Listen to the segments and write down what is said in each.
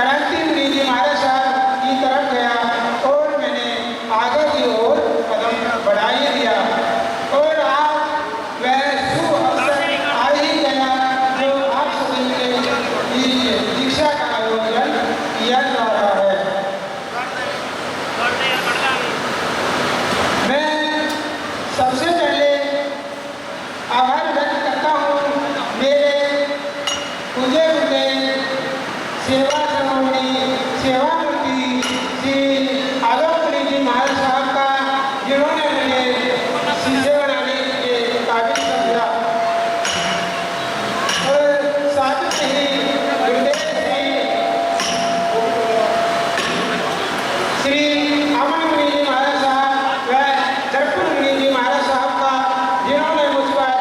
क्रांति मुनि जी महाराज साहब की तरफ गया और मैंने आगे की ओर कदम बढ़ा ही दिया और आज वह शुभ अवसर आ ही गया जो आप सभी के लिए दीक्षा का आयोजन किया जा रहा है। मैं सबसे पहले आभार व्यक्त करता हूँ मेरे पूजे हुए सेवा सर्वमणि सेवा मूर्ति श्री आलोक मुनि जी महाराज साहब का, जिन्होंने मुझे शीशे बनाने के काबिल समझा और साथ ही श्री अमन मुनि जी महाराज साहब व जरपुर मुनि जी महाराज साहब का, जिन्होंने मुझ पर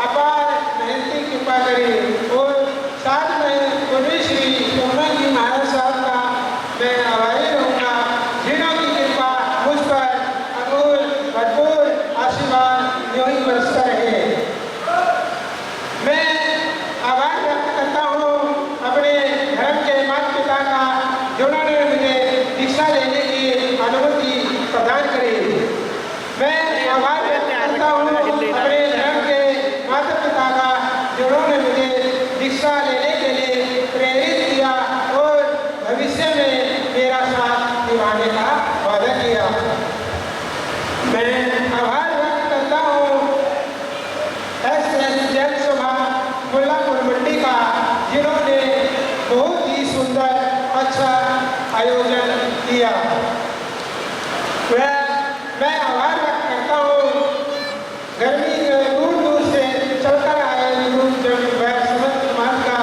अपार मेहनती कृपा करी और साथ में पूर्वी श्री सोमनाथ जी महाराज साहब का मैं आभारी रहूँगा, जिन्हों की कृपा मुझ पर अमूल भरपूर आशीर्वाद यूं ही बरसता रहे। मैं आभार व्यक्त करता हूँ अपने धर्म के माता पिता का, जिन्होंने मुझे दीक्षा लेने की अनुमति प्रदान करी। मैं आभार व्यक्त करता हूँ अपने धर्म के माता पिता का, जिन्होंने मुझे दीक्षा लेने के लिए प्रेरित किया और भविष्य में मेरा साथ निभाने का वादा किया। मैं आभार व्यक्त करता हूँ एस जैन सभा मुल्लापुर मंडी का, जिन्होंने बहुत ही सुंदर अच्छा आयोजन किया। मैं आभार व्यक्त करता हूँ गर्मी दूर दूर से चलकर आए समस्त समाज का,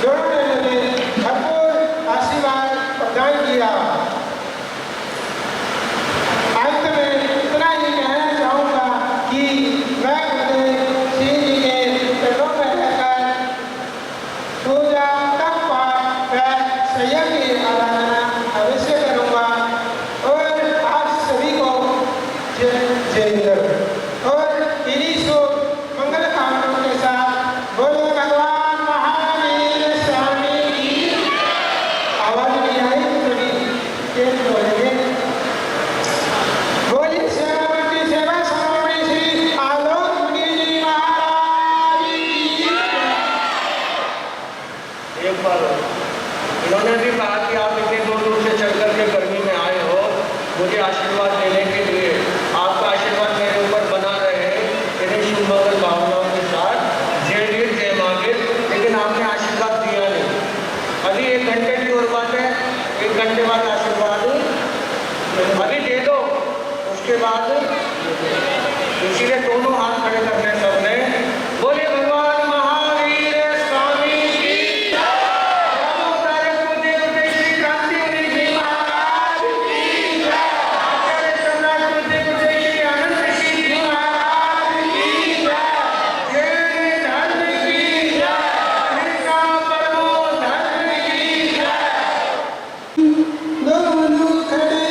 जिन्होंने मुझे भरपूर आशीर्वाद प्रदान किया। अंत में इतना ही कहना चाहूँगा कि मैं श्री जी के चरणों में रहकर पूजा तप पाठ व संयम की आराधना अवश्य करूँगा और आप सभी को जय हिंद और इन्हीं शुभ मंगल कामनाओं के साथ बोलो भगवान महावीर स्वामी की। आवाज नहीं आई थोड़ी तेज बोलेंगे। बोलिए सेवा मूर्ति सेवा सर्वमणि श्री आलोक मुनि जी महाराज की। एक बार इन्होंने भी कहा कि आप इतने दूर दूर से चल करके गर्मी में आए हो, मुझे आशीर्वाद देने के लिए आपका आशीर्वाद मेरे ऊपर बना रहे, इन्हें शुभ मंगल भावनाओं के साथ जय वीर जय मागिर। लेकिन आपने आशीर्वाद दिया नहीं। अभी 1 घंटे की और बात है, 1 घंटे बाद आशीर्वाद अभी दे दो, उसके बाद इसीलिए दोनों हाथ खड़े करने सबने। बोलिए भगवान महावीर स्वामी की। श्री क्रांति मुनि जी महाराज की जय। आचार्य सम्राट श्री अनंत ऋषि जी महाराज की जय। जैन धर्म की जय। कृष्णा परमो धर्म की जय। दोनों खड़े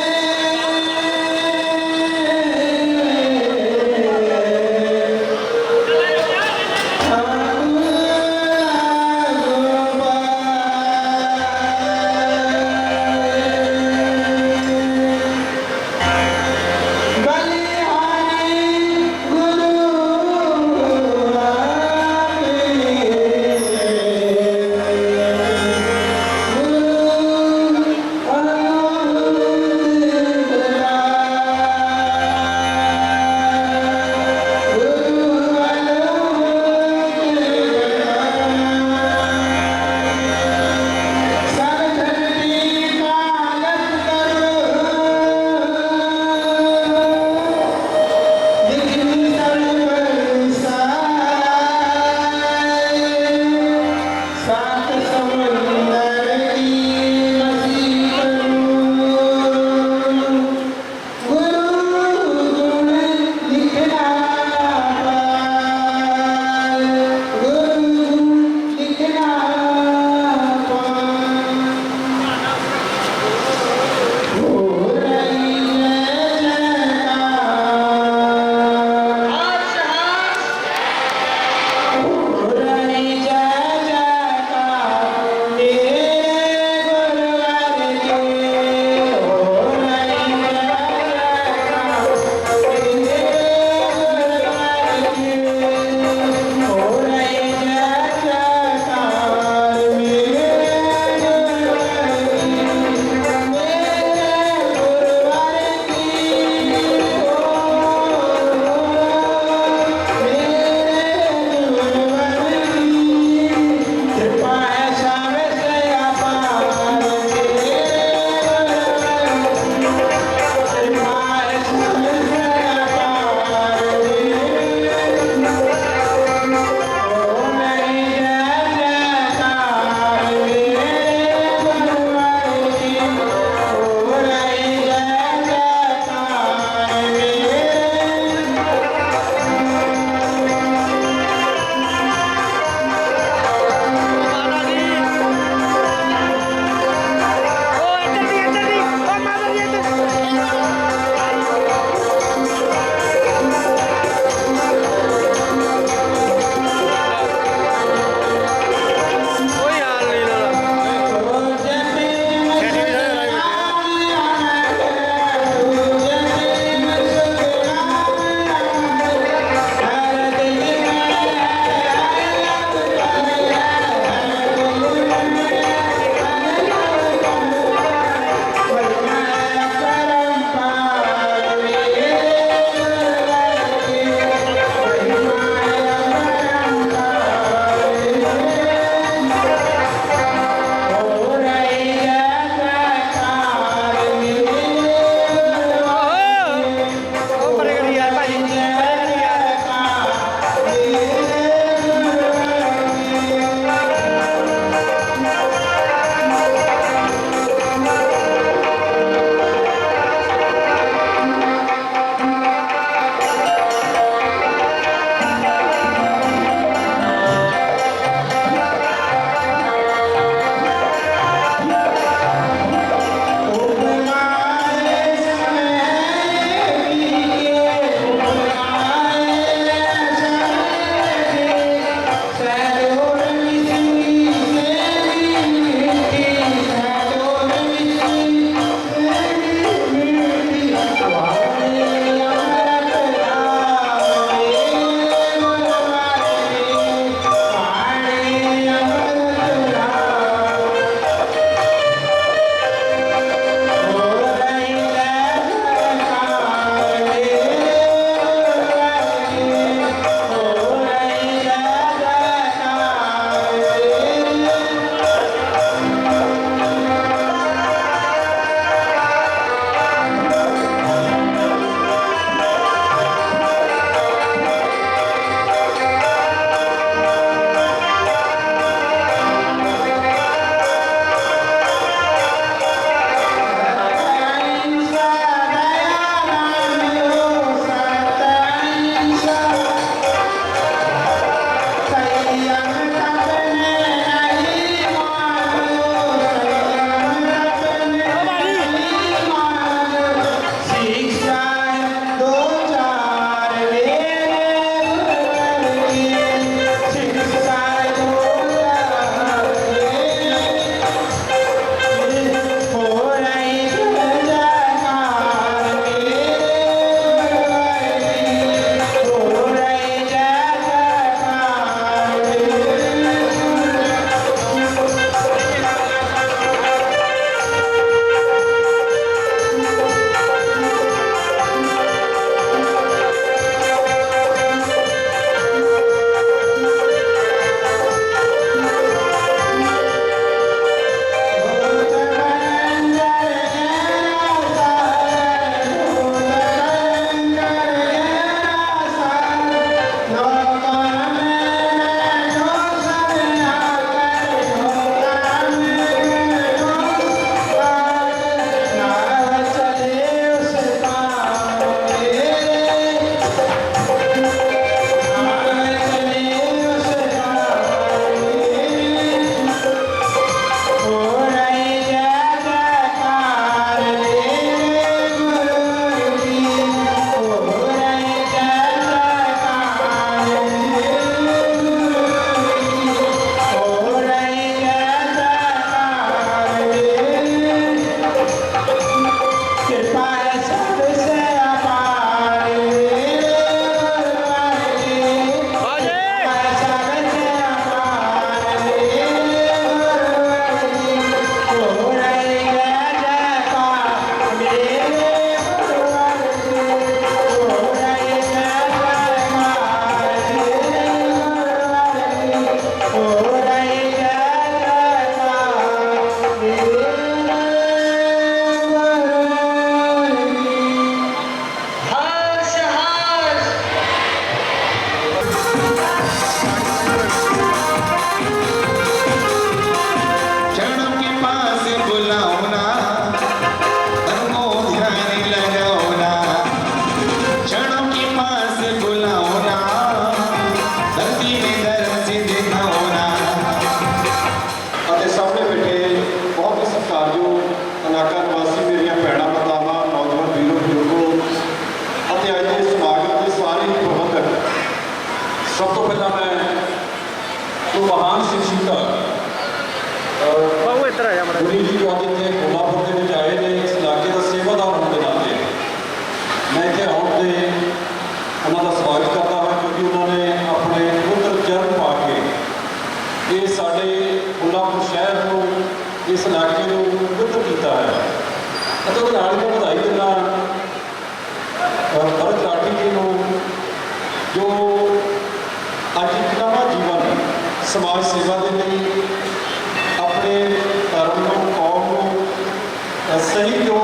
सही जो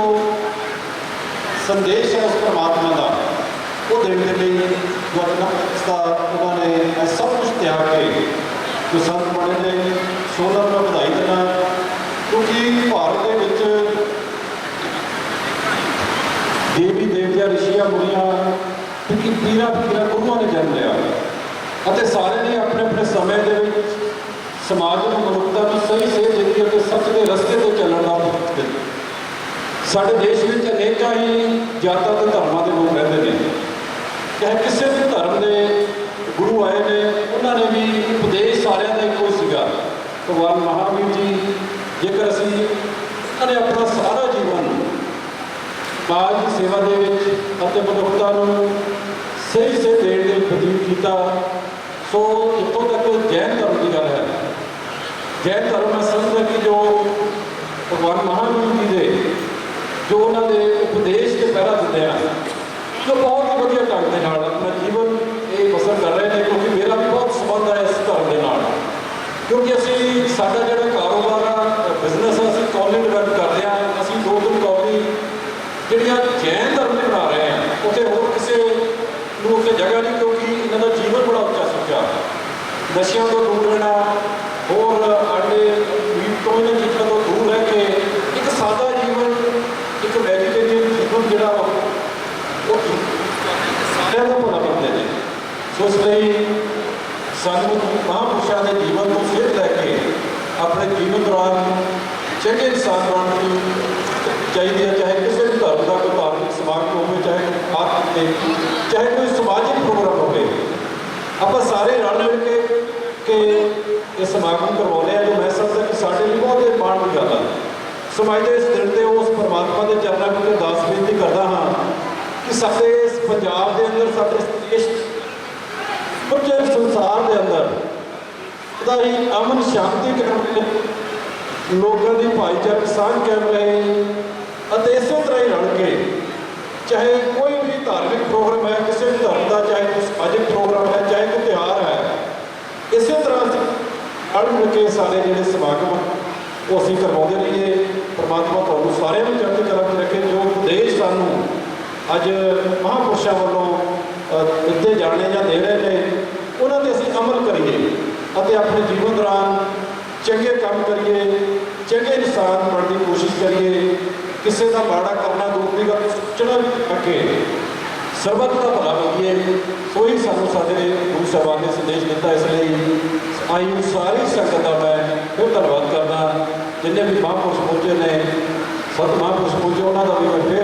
संदेश है उस परमात्मा का वो देने के लिए जो अपना उन्होंने सब कुछ त्याग के जो संत बने ने सो मैं बधाई देना, क्योंकि भारत के विच देवी देवतिया ऋषिया मुनिया पीरा फकीरा गुरुओं ने जन्म लिया और सारे ने अपने अपने समय के समाज को मनुखता को सही सेध दी और सच के रस्ते पर चलने का साढ़े देश में अनेक ही जातां ते धर्मां के लोग रहते हैं, चाहे किसी भी धर्म के गुरु आए ने उन्होंने भी उपदेश सारे का एको सीगा। भगवान महावीर जी जेकर असी उन्होंने अपना सारा जीवन समाज की सेवा के मनुखता सही से देने के बतीत किया। सो इतों तक जैन धर्म की गल है, जैन धर्म में समझदा कि जो भगवान महावीर जी के जो उन्होंने उपदेश के पहरा दिते हैं, जो बहुत ही वधिया ढंग के नाल अपना जीवन ये बसर कर रहे हैं, क्योंकि मेरा भी बहुत संबंध है इस धर्म के नाल, क्योंकि असी साडा जिहड़ा कारोबार आ बिजनेस असी कॉलोनी डिवेलप करते हैं, असी 2-3 कॉलोनी जिहड़ियां जैन धर्म की बना रहे हैं उत्थे होर किसी नूं उत्थे जगह नहीं, क्योंकि इन्हां दा जीवन बड़ा उच्चा सुच्चा नशियां तो दूर रहना, होर आडे तो इन्हां चीज़ों तो दूर रह के एक सादा जीवन एक मैडिटेटिव जीवन जोड़ा वो सारे का भला करते हैं। सो इसलिए सानू महापुरुषों के जीवन को फिर लैके अपने जीवन दौरान चंगे इंसान बनने चाहिए, चाहे किसी भी धर्म का कोई धार्मिक समागम हो, चाहे आत्मिक चाहे कोई समाजिक प्रोग्राम हो, आप सारे रल मिल के ये समागम करवाने हैं, जो मैं समझदा कि साढ़े लिए बहुत माण की गल है। सो मैं इस दिन से उस परमात्मा के चरणों में अरदास बेनती करता हाँ कि साडे इस पंजाब के अंदर साडे देश पूरे संसार के अंदर ही अमन शांति लोगों की भाईचारक सांझ कायम रहे, इस तरह ही रल के चाहे कोई भी धार्मिक प्रोग्राम है किसी भी धर्म का, चाहे कोई समाजिक प्रोग्राम है, चाहे कोई त्यौहार है, इस तरह रल मिल के सारे जोड़े समागम वो असीं करवाते रहिए। परमात्मा तुहानूं सारिआं नूं चढ़ती कला में रखे। जो उपदेश सानूं अज महापुरुषों वालों दिते जाने या दे रहे हैं उन्होंने असीं अमल करिए और अपने जीवन दौरान चंगे काम करिए, चंगे इंसान बनने की कोशिश करिए, किसी का माड़ा करना दूसरी का सोचना भी रखे, सर्वत का भला मंगिए। सो ही सानूं साडे गुरु साहिबान ने संदेश दिता। इसलिए आई सारी संगत का मैं फिर धन्यवाद करना, जिन्हें भी महापुरुष पहुँचे ने सत महापुरुष पहुँचे उन्होंने भी मैं फिर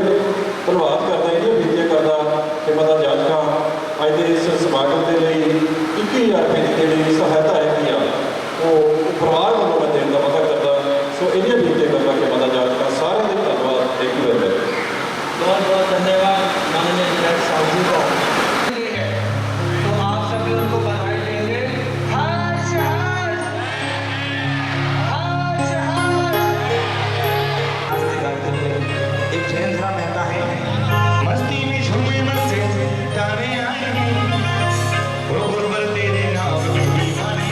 धन्यवाद करता, ये बेनती करता कि माता जाचका अज के इस समागम के लिए 21,000 रुपये की जी सहायता हैगी आ वो परिवार वालों मैं देने का पता करता। सो इन्हें बेनती करता कि माता जाचका सारे दिन धन्यवाद। Thank you very much. बहुत बहुत धन्यवाद माननीय विधायक साहब जी को। तो आप सभी उनको बधाई देंगे। हर्ष हर्ष हर्ष हर्ष। एक जैन सा कहता है मस्ती में झूमे मस्ते तारे आए वो गुरबल तेरे नाम की दीवाने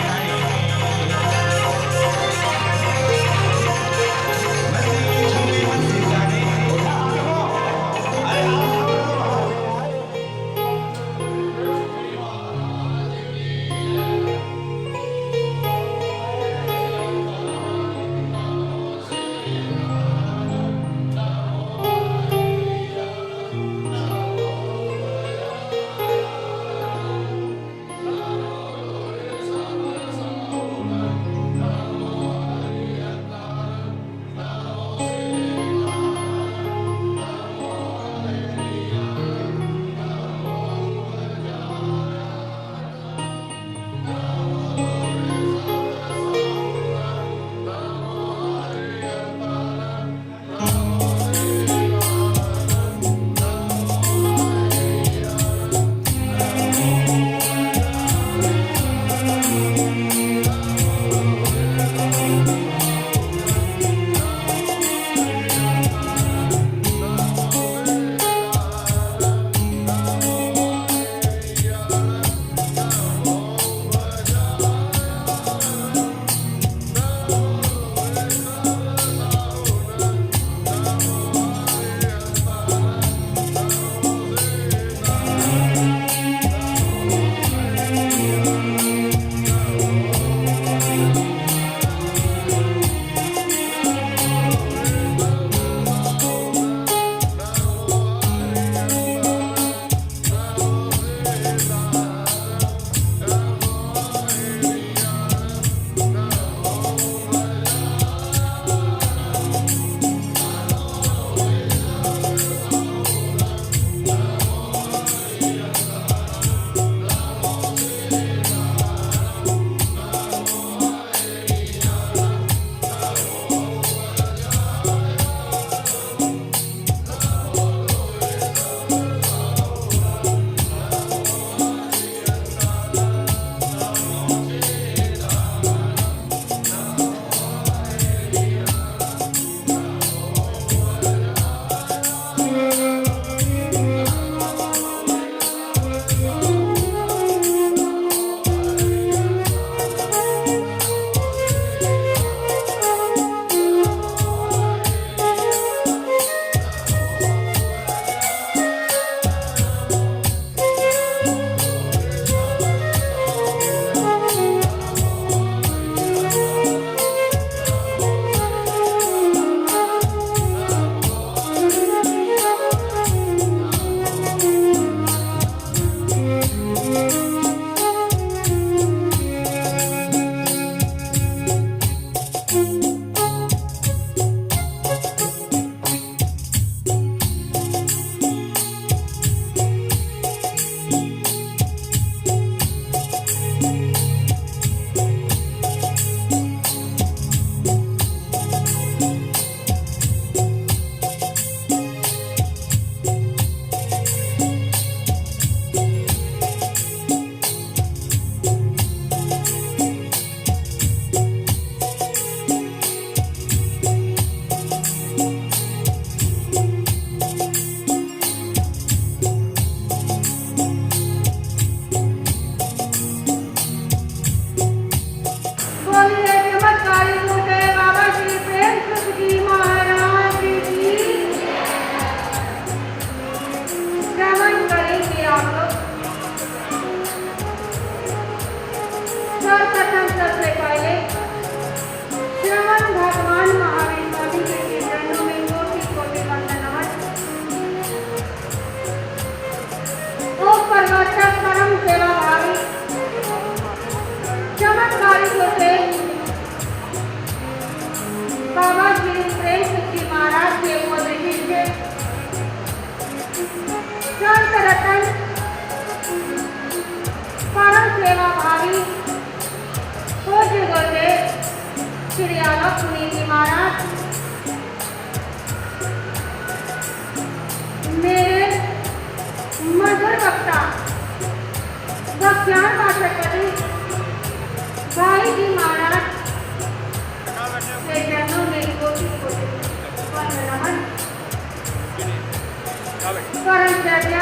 परमचर्या,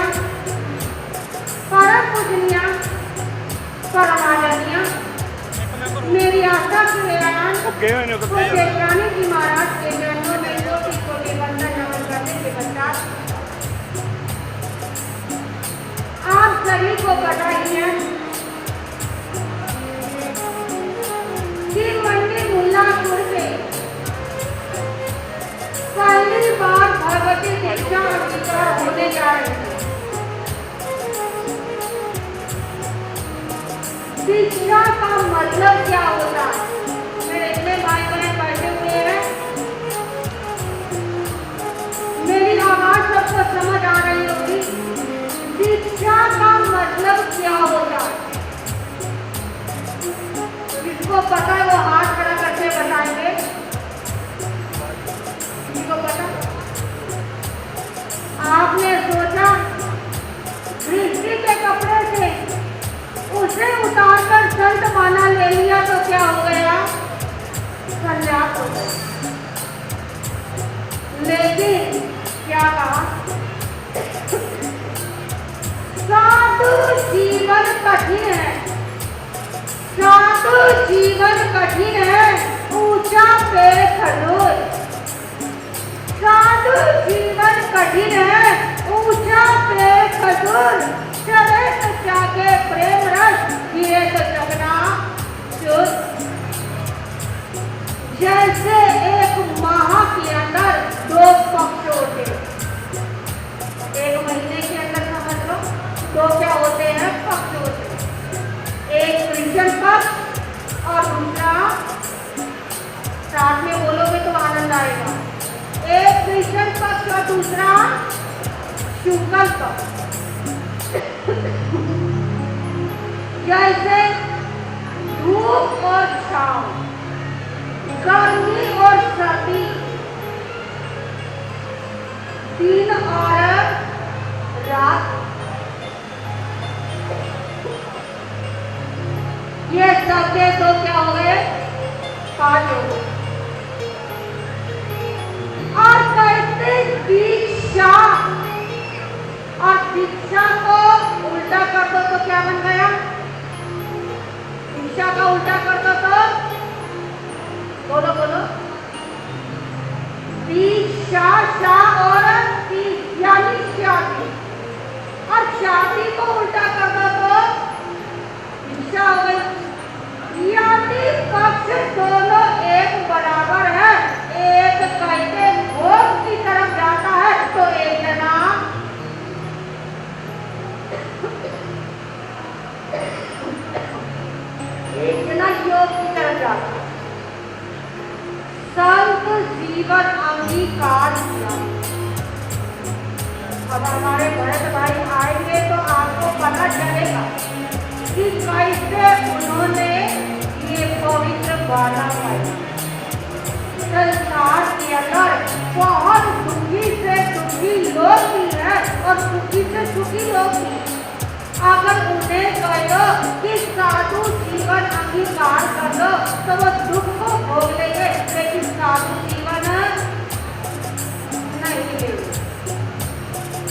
परम पूजनीय, परम आदरणीय, मेरी आस्था की निरान रानी जी महाराज के चरणों में कोटि कोटि वंदन नमन करने के पश्चात आप सभी को बधाई है कि मंडी मुल्लापुर से पहली बार भगवती दीक्षा अंगीकार होने जा रही है। दीक्षा का मतलब क्या होता है? मेरे इतने भाई बहन बैठे हुए हैं, मेरी आवाज सबको समझ आ रही होगी। दीक्षा का मतलब क्या होता है? जिसको पता है वो हाथ खड़ा करके बताएंगे। किसको पता? आपने सोचा दृष्टि के कपड़े से उसे उतारकर संत माना ले लिया तो क्या हो गया? संन्यास हो गया। लेकिन क्या कहा? साधु जीवन कठिन है, साधु जीवन कठिन है, ऊंचा पे खड़ोय। साधु जीवन कठिन है, ऊंचा पे खड़ोय। चढ़े तो जाके प्रेम रस, गिरे तो जगना चुत। जैसे एक माह के अंदर दो पक्ष होते, एक महीने के अंदर समझ लो दो क्या होते हैं? पक्ष होते हैं। एक कृष्ण पक्ष और दूसरा, साथ में बोलोगे तो आनंद आएगा। एक कृष्ण पक्ष और दूसरा शुक्ल पक्ष। जैसे धूप और छांव, गर्मी और सर्दी, दिन और रात, ये सबके दो क्या हो गए? काज हो गए। और कहते दीक्षा, और दीक्षा को उल्टा कर दो तो क्या बन गया? दीक्षा का उल्टा कर दो तो बोलो बोलो। दीक्षा शा और यानी शादी, और शादी को उल्टा कर दो तो दीक्षा हो गई। यानी पक्ष दोनों एक बराबर है। एक कहते भोग की तरफ जाता है तो एक जना योग की तरफ जाता है। संत जीवन अंगीकार किया। अब हमारे भरत भाई आएंगे तो आपको पता चलेगा कि कैसे उन्होंने ये पवित्र बाला पाया। संसार के अंदर बहुत दुखी से दुखी लोग भी हैं और सुखी से सुखी लोग भी। अगर उन्हें कहो कि साधु जीवन अंगीकार कर लो तो वो दुख को भोग लेंगे, लेकिन साधु जीवन नहीं लेंगे,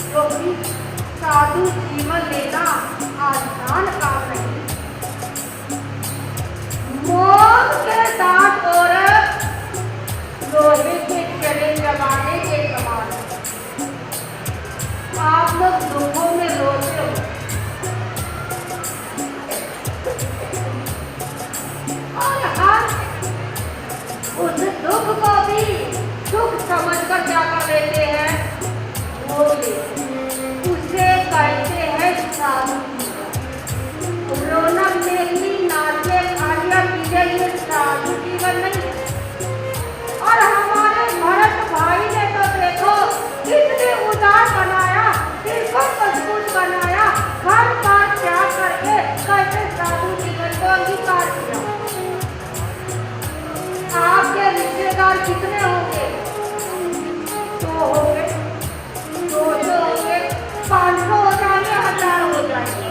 क्योंकि साधु जीवन लेना आसान काम नहीं। मौत के साथ और लोहे के चले जमाने के समान। आप लोग दुखों में रोते हो, और हर उस दुख को भी सुख समझकर क्या कर लेते हैं? वो उसे कहते हैं साधु। रोना मेरी नाचे खालिया पीछे ये साधु जीवन नहीं है। और हमारे भरत भाई ने तो देखो कितने उदार बनाया, बिल्कुल मजबूत बनाया, हर बात त्याग करके कैसे साधु जीवन को अंगीकार किया। आपके रिश्तेदार कितने होंगे? 2 होंगे, 200 होंगे, 500 हो जाएंगे, 1000 हो जाएंगे।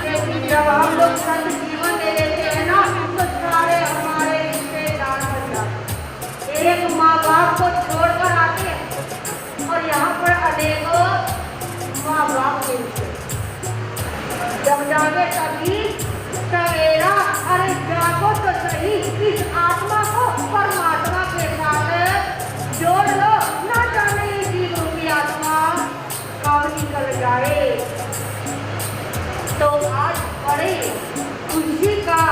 लेकिन जब हम लोग संत जीवन ले लेते हैं ना तो सारे हमारे रिश्तेदार बन जाते। एक माँ बाप को छोड़कर आते हैं और यहाँ पर अनेकों जागे तभी सवेरा। अरे जागो तो सही, इस आत्मा को परमात्मा के साथ जोड़ लो। ना जाने ये जीव रूपी आत्मा कब निकल जाए। तो आज बड़े खुशी का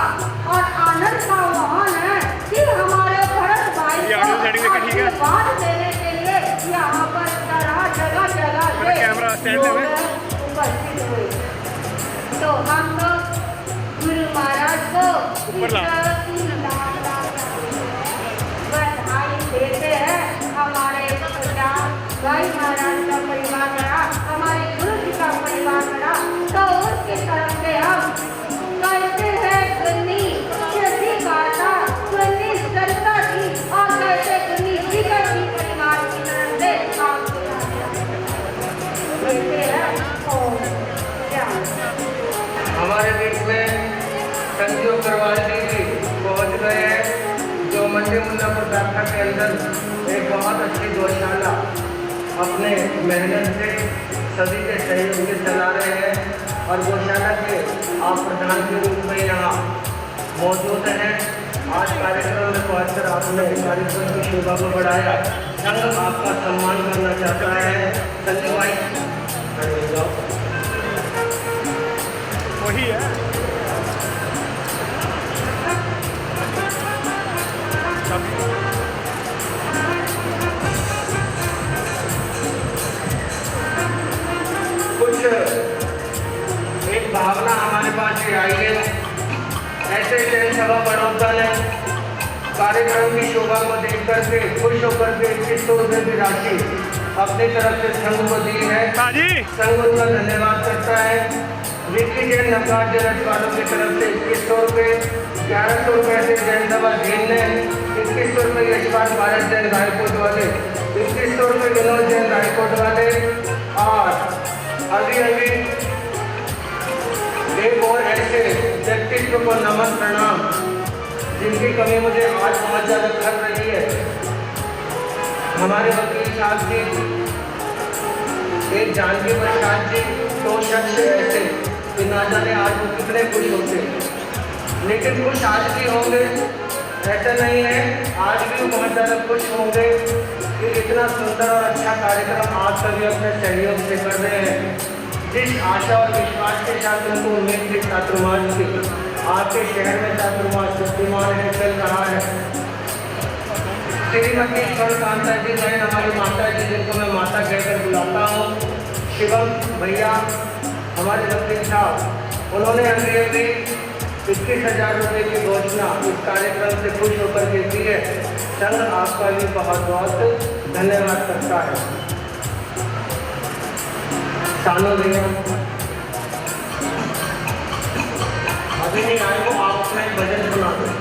और आनंद का माहौल है कि हमारे भरत भाई को आशीर्वाद देने के लिए यहाँ पर जगह जगह से लोग उपस्थित हुए। तो हम लोग गुरु महाराज को बधाई देते हैं। हमारे भाई महाराज का परिवार बड़ा, हमारे गुरु जी का परिवार बड़ा, तो उसकी तरफ से हम कहते हैं गुन्नी जैसी गाता गुन्नी सरता जी और कहते गुन्नी जिगर जी परिवार की तरफ से आपको कहते हैं ओम शांति। हमारे बीच में संजू अग्रवाल जी पहुँच गए हैं, जो मंडी मुल्लापुर दाखा के अंदर एक बहुत अच्छी गौशाला अपने मेहनत से सभी के सहयोग से चला रहे हैं और गौशाला के आप प्रधान के रूप में यहाँ मौजूद हैं। आज कार्यक्रम में पहुँचकर आपने कार्यक्रम की शोभा को बढ़ाया। संघ आपका सम्मान करना चाहता है। संजय भाई वही है। कुछ एक भावना हमारे पास ये आई है। ऐसे जैन सभा बड़ौदा ने कार्यक्रम की शोभा को देख करके खुश होकर के 2100 रुपये की राशि अपनी तरफ से संघ को दी है। संघ उनका धन्यवाद करता है। विक्की जैन नकार जरत वालों की तरफ से 2100 रुपये, 1100 रुपये से जैन सभा झील ने, 2100 रुपये यशपाल भारत जैन रायकोट वाले, 2100 रुपये विनोद जैन रायकोट वाले और अभी एक और ऐसे व्यक्तित्व को नमन प्रणाम जिनकी कमी मुझे आज बहुत ज़्यादा कर रही है। हमारे वकील साहब जी, एक जानकी प्रसाद जी, दो शख्स ऐसे कि ना जाने आज वो कितने खुश होते, लेकिन खुश आज भी होंगे ऐसा नहीं है। आज भी वो बहुत ज़्यादा खुश होंगे कि इतना सुंदर और अच्छा कार्यक्रम आप सभी अपने सहयोग से कर रहे हैं। जिस आशा और विश्वास के साथ उनको उम्मीद थी चातुर्मास की, आपके शहर में चातुर्मास विद्यमान है, चल रहा है। श्रीमती स्वर्ण कांता जी बहन हमारी माता जी, जिनको मैं माता कहकर बुलाता हूँ, शिवम भैया हमारे वकील साहब, उन्होंने अभी 21,000 रुपये की घोषणा इस कार्यक्रम से खुश होकर के दी है। संघ आपका भी बहुत बहुत धन्यवाद करता है। सानू भैया अभी नहीं आए, वो आप अपना एक भजन सुना दो।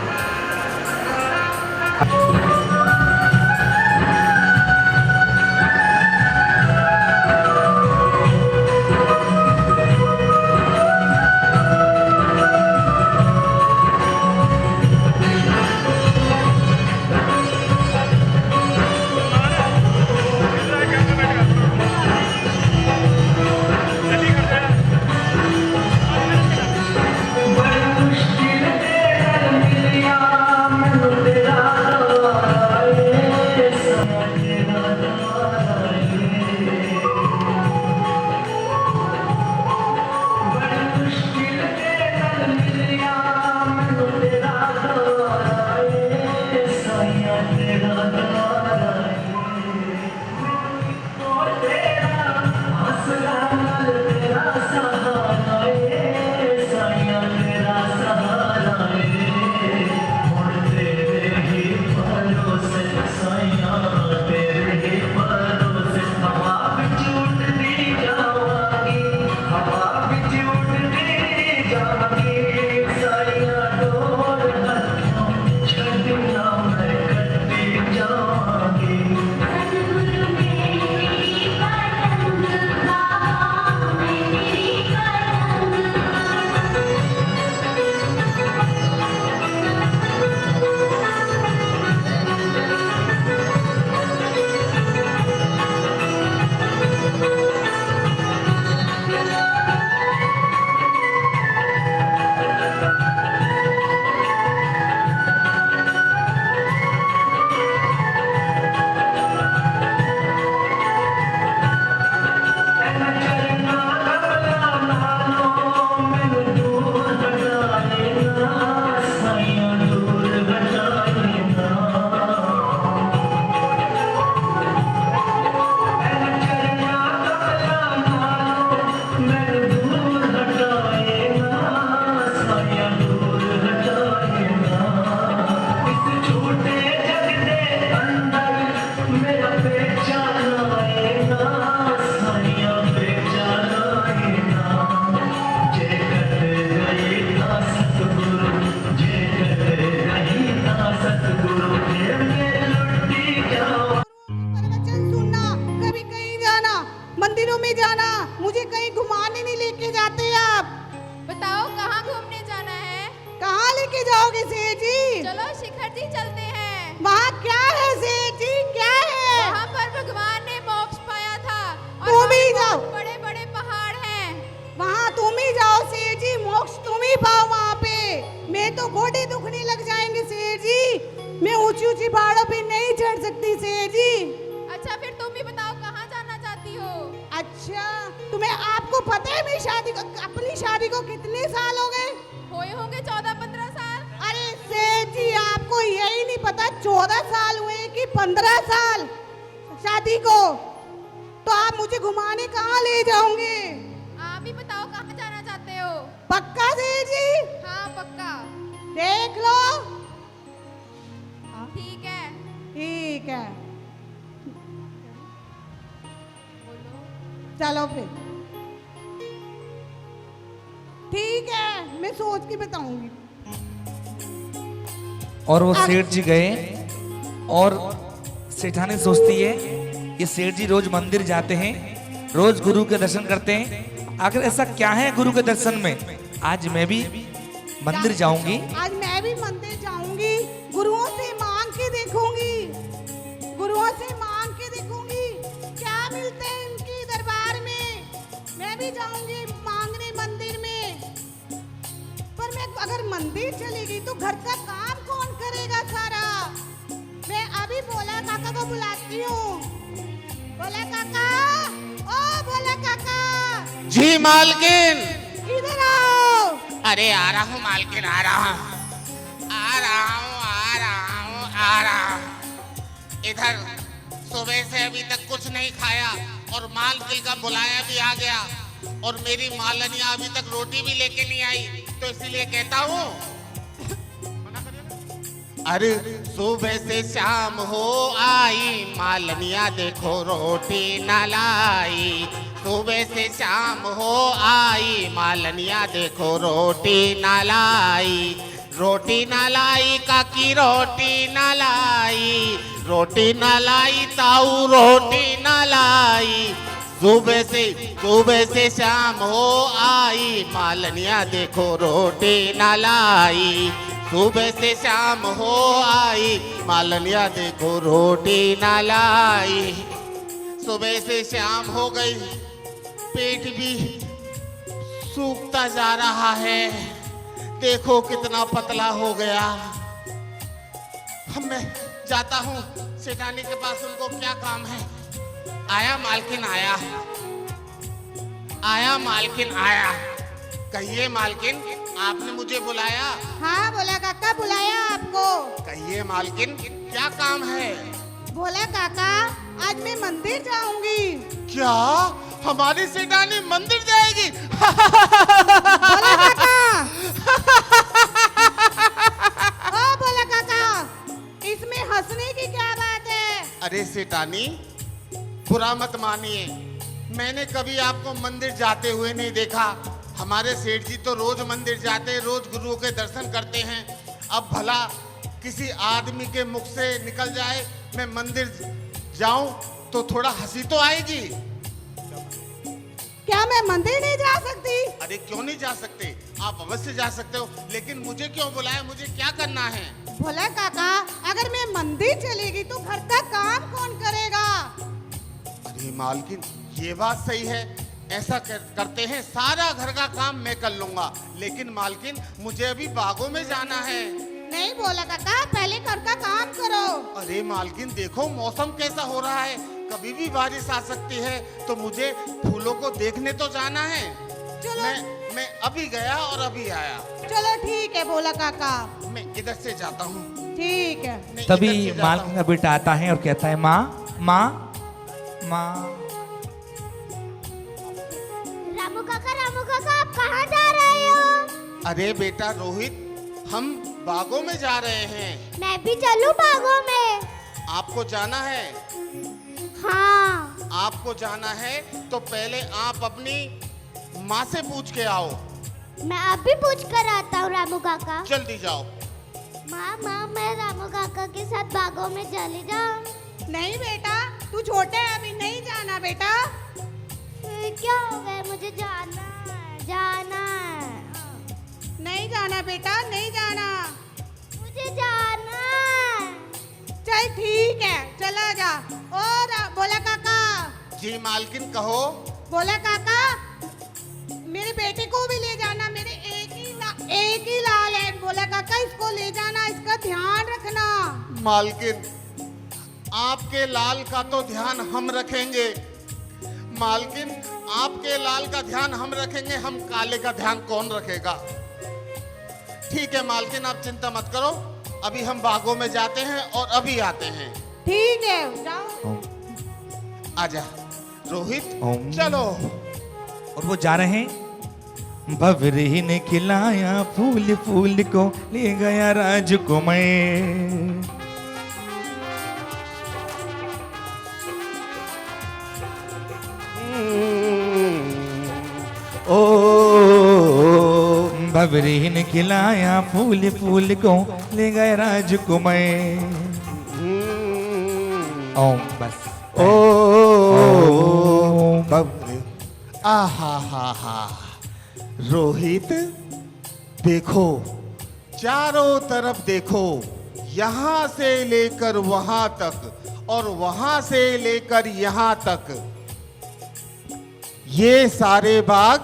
मुश्किल तेरा मिलिया, मैं तेरा में जाना, मुझे कहीं घुमाने नहीं लेके जाते आप। बताओ कहाँ घूमने जाना है? कहाँ लेके जाओगे सेठ जी? चलो शिखर जी चलते हैं। वहाँ क्या है सेठ जी, क्या है? वहाँ पर भगवान ने मोक्ष पाया था और तुम ही वहाँ जाओ। बहुत बड़े-बड़े पहाड़ हैं। वहाँ तुम ही जाओ सेठ जी, मोक्ष तुम ही पाओ वहाँ पे। मैं तो गोडे दुखने लग जाएंगे सेठ जी, मैं ऊंची ऊंची पहाड़ों पे नहीं चढ़ सकती सेठ जी। अच्छा फिर तुम ही बताओ कहाँ जाना चाहती हो? अच्छा, तुम्हें आपको पता है मेरी शादी को, अपनी शादी को कितने साल हो गए? हुए होंगे 14-15 साल। अरे सेठ जी, आपको यही नहीं पता 14 साल हुए कि 15 साल शादी को? तो आप मुझे घुमाने कहाँ ले जाओगे? आप ही बताओ कहाँ जाना चाहते हो? पक्का सेठ जी? हाँ पक्का। देख लो। ठीक है। ठीक है, चलो फिर। ठीक है, मैं सोच के बताऊंगी। और वो सेठ जी गए और सेठानी सोचती है ये सेठ जी रोज मंदिर जाते हैं, रोज गुरु के दर्शन करते हैं, आखिर ऐसा क्या है गुरु के दर्शन में? आज मैं भी मंदिर जाऊंगी। आज मैं भी मंदिर जाऊंगी, गुरुओं से मांग के देखूंगी, गुरुओं से मांग के देखूंगी क्या मिलते हैं इनके दरबार में। मैं भी जाऊंगी मांगने मंदिर में। पर मैं अगर मंदिर चली गई तो घर का काम कौन करेगा सारा? मैं अभी भोला काका को बुलाती हूँ। भोला काका, ओ भोला काका, जी मालकिन। इधर आओ। अरे आ रहा हूँ मालकिन, आ रहा हूँ, आ रहा हूँ, आ रहा हूँ, आ रहा हूँ। इधर सुबह से अभी तक कुछ नहीं खाया और मालकिन का बुलाया भी आ गया और मेरी मालनिया अभी तक रोटी भी लेके नहीं आई, तो इसीलिए कहता हूँ अरे सुबह से शाम हो आई, मालनिया देखो रोटी न लाई। सुबह से शाम हो आई, मालनिया देखो रोटी न लाई। रोटी न लाई काकी, रोटी न लाई, रोटी न लाई ताऊ, रोटी न लाई। सुबह से शाम हो आई, मालनिया देखो रोटी न लाई। सुबह से शाम हो आई, मालनिया देखो रोटी न लाई। सुबह से शाम हो गई, पेट भी सूखता जा रहा है, देखो कितना पतला हो गया। मैं जाता हूँ सेठानी के पास, उनको क्या काम है। आया मालकिन, आया मालकिन, आया। कहिए मालकिन, आपने मुझे बुलाया? हाँ भोला काका, बुलाया आपको। कहिए मालकिन, क्या काम है? भोला काका, आज मैं मंदिर जाऊंगी। क्या हमारी सेठानी मंदिर जाएगी? भोला काका, ओ भोला काका, इसमें हंसने की क्या बात है? अरे सेठानी, बुरा मत मानिए, मैंने कभी आपको मंदिर जाते हुए नहीं देखा। हमारे सेठ जी तो रोज मंदिर जाते हैं, रोज गुरुओं के दर्शन करते हैं। अब भला किसी आदमी के मुख से निकल जाए मैं मंदिर जाऊं तो थोड़ा हंसी तो आएगी। क्या मैं मंदिर नहीं जा सकती? अरे क्यों नहीं जा सकते, आप अवश्य जा सकते हो, लेकिन मुझे क्यों बुलाया, मुझे क्या करना है? भोला काका, अगर मैं मंदिर चलेगी तो घर का काम कौन करेगा? अरे मालकिन, ये बात सही है, ऐसा करते हैं, सारा घर का काम मैं कर लूंगा। लेकिन मालकिन, मुझे अभी बागों में जाना है। नहीं भोला काका, पहले घर का काम करो। अरे मालकिन, देखो मौसम कैसा हो रहा है, कभी भी बारिश आ सकती है, तो मुझे फूलों को देखने तो जाना है। चलो, मैं अभी गया और अभी आया। चलो ठीक है भोला काका, मैं इधर से जाता हूँ। ठीक है। मैं तभी इधर से जाता मालकिन का हूँ। बेटा आता है और कहता है माँ माँ माँ। रामू काका आप कहाँ जा रहे हो? अरे बेटा रोहित, हम बागों में जा रहे हैं। मैं भी चलूं बागों में? आपको जाना है? हाँ। आपको जाना है तो पहले आप अपनी माँ से पूछ के आओ। मैं अभी पूछ कर आता हूँ रामू काका। जल्दी जाओ। माँ मैं रामू काका के साथ बागों में चली जाऊँ? नहीं बेटा, तू छोटा है, अभी नहीं जाना बेटा। क्या हो गया? मुझे जाना है, जाना है। नहीं जाना बेटा, नहीं जाना। मुझे जाना है। चल ठीक है, चला जा। और बोला काका। जी मालकिन कहो। बोला काका, मेरे बेटे को भी ले जाना। मेरे एक ही लाल है। बोला काका, इसको ले जाना, इसका ध्यान रखना। मालकिन, आपके लाल का तो ध्यान हम रखेंगे। मालकिन, आपके लाल का ध्यान हम रखेंगे, हम काले का ध्यान कौन रखेगा? ठीक है मालकिन, आप चिंता मत करो। अभी हम बागों में जाते हैं और अभी आते हैं। ठीक है, जाओ। आजा रोहित, चलो। और वो जा रहे हैं। भवरी ने खिलाया फूल, फूल को ले गया राजकुमार। ओ भवरी ने खिलाया फूल, फूल को ले गया राजकुमार। ओम बस। ओ बबरे, आहा हा हा। रोहित देखो, चारों तरफ देखो, यहाँ से लेकर वहां तक और वहां से लेकर यहाँ तक, ये सारे बाग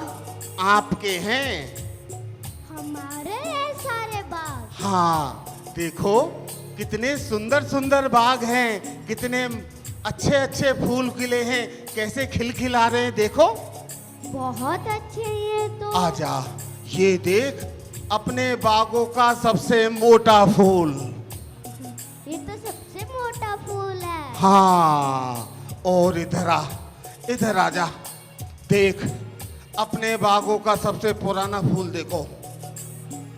आपके हैं। हमारे हैं सारे बाग। हाँ देखो, कितने सुंदर सुंदर बाग हैं, कितने अच्छे अच्छे फूल खिले हैं, कैसे खिलखिला रहे हैं, देखो। बहुत अच्छे हैं तो। आजा, ये देख, अपने बागों का सबसे मोटा फूल। ये तो सबसे मोटा फूल है। हाँ, और इधर आ, इधर आजा, देख, अपने बागों का सबसे पुराना फूल देखो।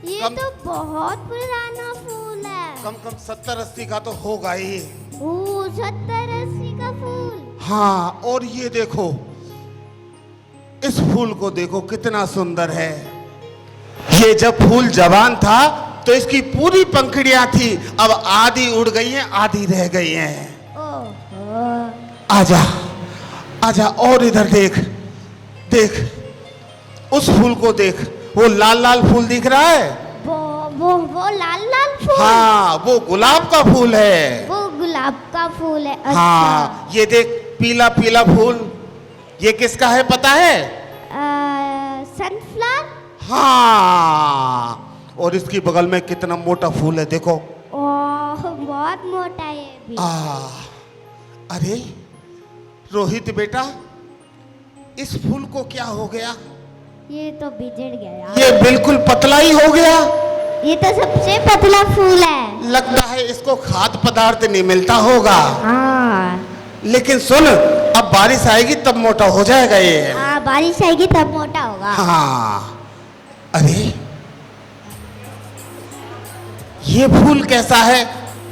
ये तो बहुत पुराना फूल है। कम 70-80 का तो होगा ही। 70-80 का फूल। हाँ, और ये देखो, इस फूल को देखो, कितना सुंदर है। ये जब फूल जवान था तो इसकी पूरी पंखुड़ियां थी, अब आधी उड़ गई हैं, आधी रह गई हैं। ओह, आजा, आजा, और इधर देख, देख, उस फूल को देख, वो लाल लाल फूल दिख रहा है। वो लाल लाल फूल। हाँ, वो गुलाब का फूल है। वो गुलाब का फूल है। अच्छा। हाँ, ये देख, पीला पीला फूल, ये किसका है पता है? सनफ्लावर। हाँ, और इसकी बगल में कितना मोटा फूल है, देखो। ओह, बहुत मोटा है ये भी। अरे रोहित बेटा, इस फूल को क्या हो गया? ये तो बिगड़ गया। ये बिल्कुल पतला ही हो गया। ये तो सबसे पतला फूल है। लगता है इसको खाद्य पदार्थ नहीं मिलता होगा। हाँ। लेकिन सुन, अब बारिश आएगी तब मोटा हो जाएगा ये। हाँ, बारिश आएगी तब मोटा होगा। हाँ, अरे ये फूल कैसा है?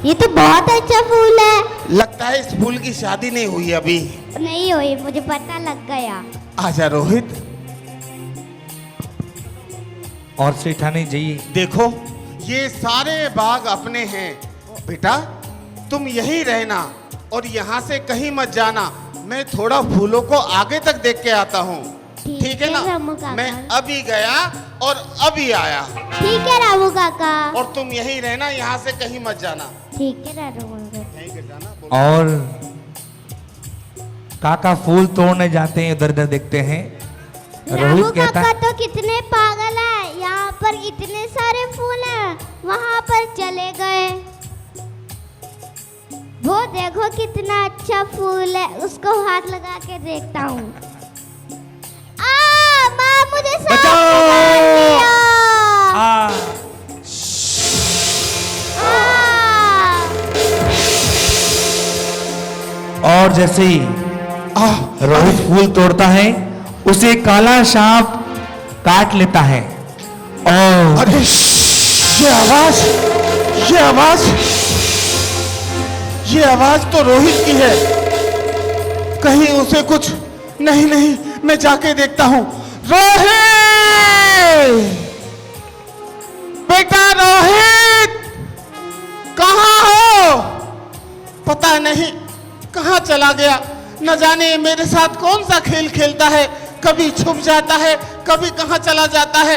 ये तो बहुत अच्छा फूल है। लगता है इस फूल की शादी नहीं हुई अभी। नहीं हुई, मुझे पता लग गया। आजा रोहित। और सेठानी जी, देखो, ये सारे बाग अपने हैं। बेटा, तुम यहीं रहना और यहाँ से कहीं मत जाना। मैं थोड़ा फूलों को आगे तक देख के आता हूँ। ठीक है ना? रामू काका। मैं अभी गया और अभी आया। ठीक है रामू काका। और तुम यहीं रहना, यहाँ से कहीं मत जाना। ठीक है रामू काका। यहीं के जाना। बोलो। और काका फूल तोड़ने जाते हैं, इधर उधर देखते हैं। रामू रोहित कहता काका है, तो कितने पागल है, यहाँ पर इतने सारे फूल हैं, वहाँ पर चले गए। वो देखो कितना अच्छा फूल है, उसको हाथ लगा के देखता हूँ। माँ, मुझे सांप ने बचाओ! काट लिया। आ, और जैसे ही रोहित फूल तोड़ता है, उसे काला सांप काट लेता है। और अरे ये आवाज, ये आवाज, ये आवाज तो रोहित की है। कहीं उसे कुछ नहीं, नहीं, मैं जाके देखता हूँ। रोहित, बेटा रोहित, कहाँ हो? पता नहीं कहाँ चला गया। न जाने मेरे साथ कौन सा खेल खेलता है, कभी छुप जाता है, कभी कहाँ चला जाता है।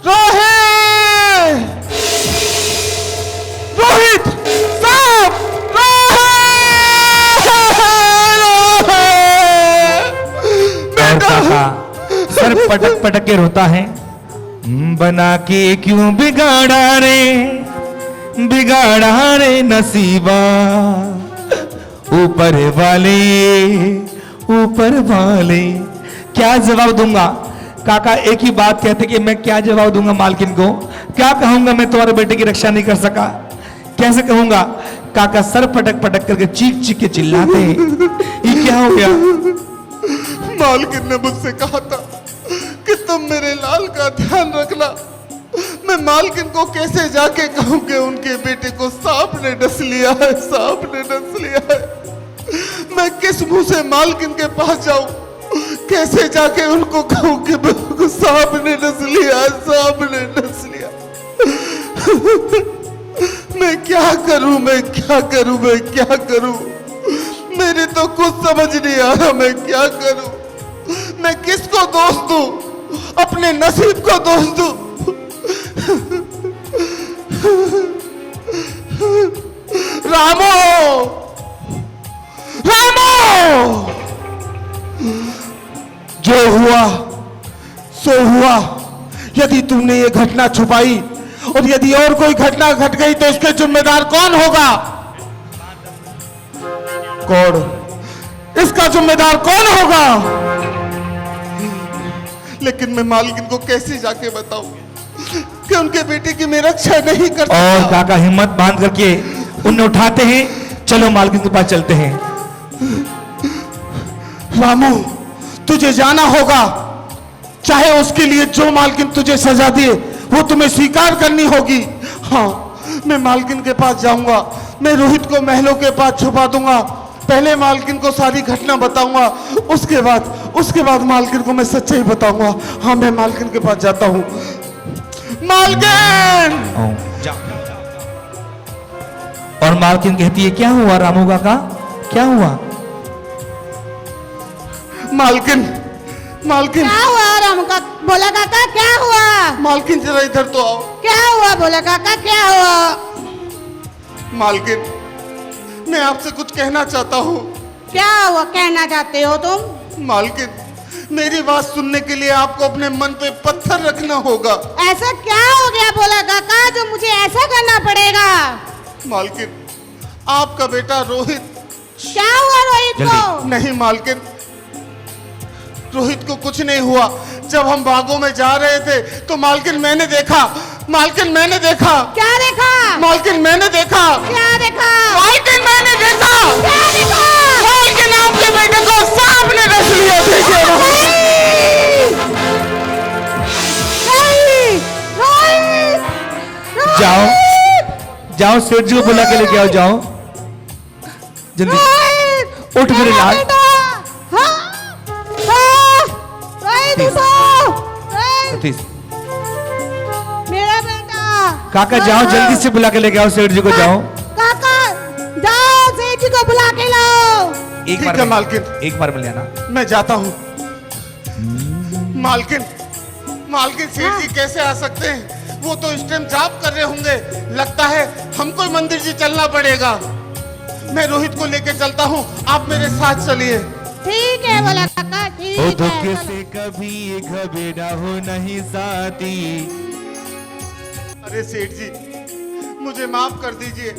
रोहित, रोहित साहब, और काका सर पटक पटक के रोता है, बना के क्यों बिगाड़ा रे नसीबा, ऊपर वाले। क्या जवाब दूंगा काका? एक ही बात कहते कि मैं क्या जवाब दूंगा मालकिन को? क्या कहूंगा मैं तुम्हारे बेटे की रक्षा नहीं कर सका? कैसे कहूंगा? काका सर पटक पटक करके चीख चीख के चिल्लाते हैं। ये क्या हो गया? मालकिन ने मुझसे कहा था कि तुम मेरे लाल का ध्यान रखना। मैं मालकिन को कैसे जाके कहूं कि उनके बेटे को सांप ने डस लिया है, सांप ने डस लिया है। मैं किस मुंह से मालकिन के पास जाऊं? कैसे जाके उनको कहूं कि सांप ने डस लिया, सांप ने डस लिया। मैं क्या करूं, मैं क्या करूं, मैं क्या करूं? मेरे तो कुछ समझ नहीं आ रहा, मैं क्या करूं? मैं किसको दोष दूं? अपने नसीब को दोष दूं? रामो, रामो, जो हुआ सो हुआ। यदि तुमने ये घटना छुपाई और यदि और कोई घटना घट गई तो इसके जिम्मेदार कौन होगा? कौन? इसका जिम्मेदार कौन होगा? लेकिन मैं मालकिन को कैसे जाके बताऊं कि उनके बेटे की मैं रक्षा नहीं कर सकता? और काका हिम्मत बांध करके उन्हें उठाते हैं, चलो मालकिन के पास चलते हैं। रामू, तुझे जाना होगा, चाहे उसके लिए जो मालकिन तुझे सजा दे वो तुम्हें स्वीकार करनी होगी। हाँ, मैं मालकिन के पास जाऊंगा, मैं रोहित को महलों के पास छुपा दूंगा। पहले मालकिन को सारी घटना बताऊंगा, उसके बाद मालकिन को मैं सच्चाई बताऊंगा। हाँ, मैं मालकिन के पास जाता हूँ। मालकिन! और मालकिन कहती है, क्या हुआ रामू काका, क्या हुआ? मालकिन, मालकिन, क्या हुआ रामू का? बोला काका क्या हुआ? मालकिन जरा इधर तो आओ। क्या हुआ? बोला काका क्या हुआ? मालकिन, मैं आपसे कुछ कहना चाहता हूँ। क्या हुआ कहना चाहते हो तुम? मालकिन, मेरी बात सुनने के लिए आपको अपने मन पे पत्थर रखना होगा। ऐसा क्या हो गया बोला काका जो मुझे ऐसा करना पड़ेगा? मालकिन, आपका बेटा रोहित। क्या हुआ रोहित को? नहीं मालकिन, रोहित को कुछ नहीं हुआ। जब हम बागों में जा रहे थे तो मालकिन मैंने देखा, मालकिन मैंने देखा। क्या देखा? मालकिन मैंने देखा। क्या देखा? मालकिन मैंने देखा। क्या देखा? मालकिन आपके बेटे को सांप ने डस लिया। देखिए जाओ सेठ जी को बुला के लेके आओ, जाओ जल्दी। उठ मेरे लाल। सतीश, मेरा बेटा। काका जाओ जल्दी से बुला के लेके आओ सेठ जी को, जाओ। काका जाओ सेठ जी को बुला के लाओ। एक बार मालकिन, एक बार मिल जाना। मैं जाता हूँ। मालकिन, मालकिन सेठ जी कैसे आ सकते हैं? वो तो इस टाइम जाप कर रहे होंगे। लगता है हमको मंदिर जी चलना पड़ेगा। मैं रोहित को लेके चलता हूँ, आप मेरे साथ चलिए। ठीक है बोला काका, ठीक है। धोखे से कभी घबेरा हो नहीं साथी। अरे सेठ जी, मुझे माफ कर दीजिए।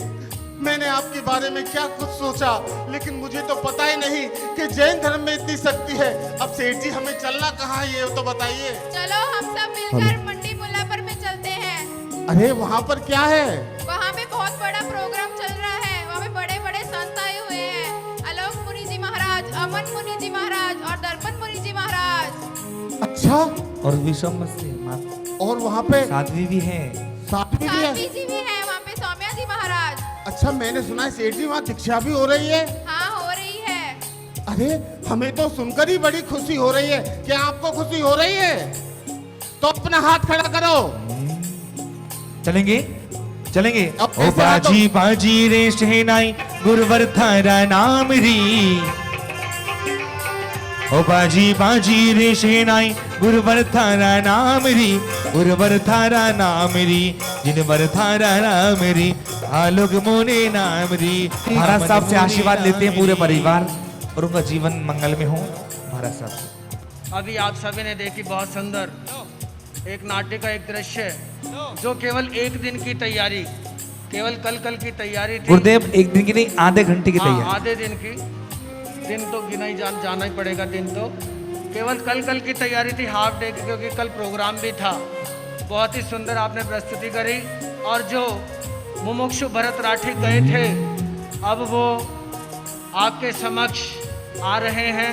मैंने आपके बारे में क्या कुछ सोचा, लेकिन मुझे तो पता ही नहीं कि जैन धर्म में इतनी शक्ति है। अब सेठ जी हमें चलना कहाँ है ये तो बताइए। चलो हम सब मिलकर मंडी मुल्लापर में चलते हैं। अरे वहाँ पर क्या है? वहाँ पे बहुत बड़ा प्रोग्राम चल रहा है। वहाँ पे बड़े बड़े संत आए हुए हैं। आलोक मुनि जी महाराज, अमन मुनि जी महाराज और दर्पण मुनि जी महाराज। अच्छा, और विषम से और वहाँ पे साध्वी भी है। साध्वी भी है? साध्वी जी भी है वहाँ पे, सौम्या जी महाराज। अच्छा, मैंने सुना है सेठ जी वहाँ दीक्षा भी हो रही है। हाँ हो रही है। अरे हमें तो सुनकर ही बड़ी खुशी हो रही है। क्या आपको खुशी हो रही है? तो अपना हाथ खड़ा करो। चलेंगे चलेंगे। अब ओ बाजी बाजी रे शहनाई गुरुवर थारा नाम री। ओ बाजी बाजी रे शेनाई गुरुवर थारा नाम री, गुरुवर थारा नाम री, जिनवर थारा नाम री, आलोक मोने नाम री। महाराज साहब से आशीर्वाद लेते हैं पूरे परिवार और उनका जीवन मंगल में हो। महाराज साहब अभी आप सभी ने देखी बहुत सुंदर एक नाट्य का एक दृश्य जो केवल एक दिन की तैयारी, केवल कल की तैयारी थी। गुरुदेव एक दिन की नहीं, आधे घंटे की हाँ, तैयारी। आधे दिन की, दिन तो गिना ही जाना ही पड़ेगा। दिन तो केवल कल की तैयारी थी, हाफ डे की, क्योंकि कल प्रोग्राम भी था। बहुत ही सुंदर आपने प्रस्तुति करी और जो मुमुक्षु भरत राठी गए थे अब वो आपके समक्ष आ रहे हैं।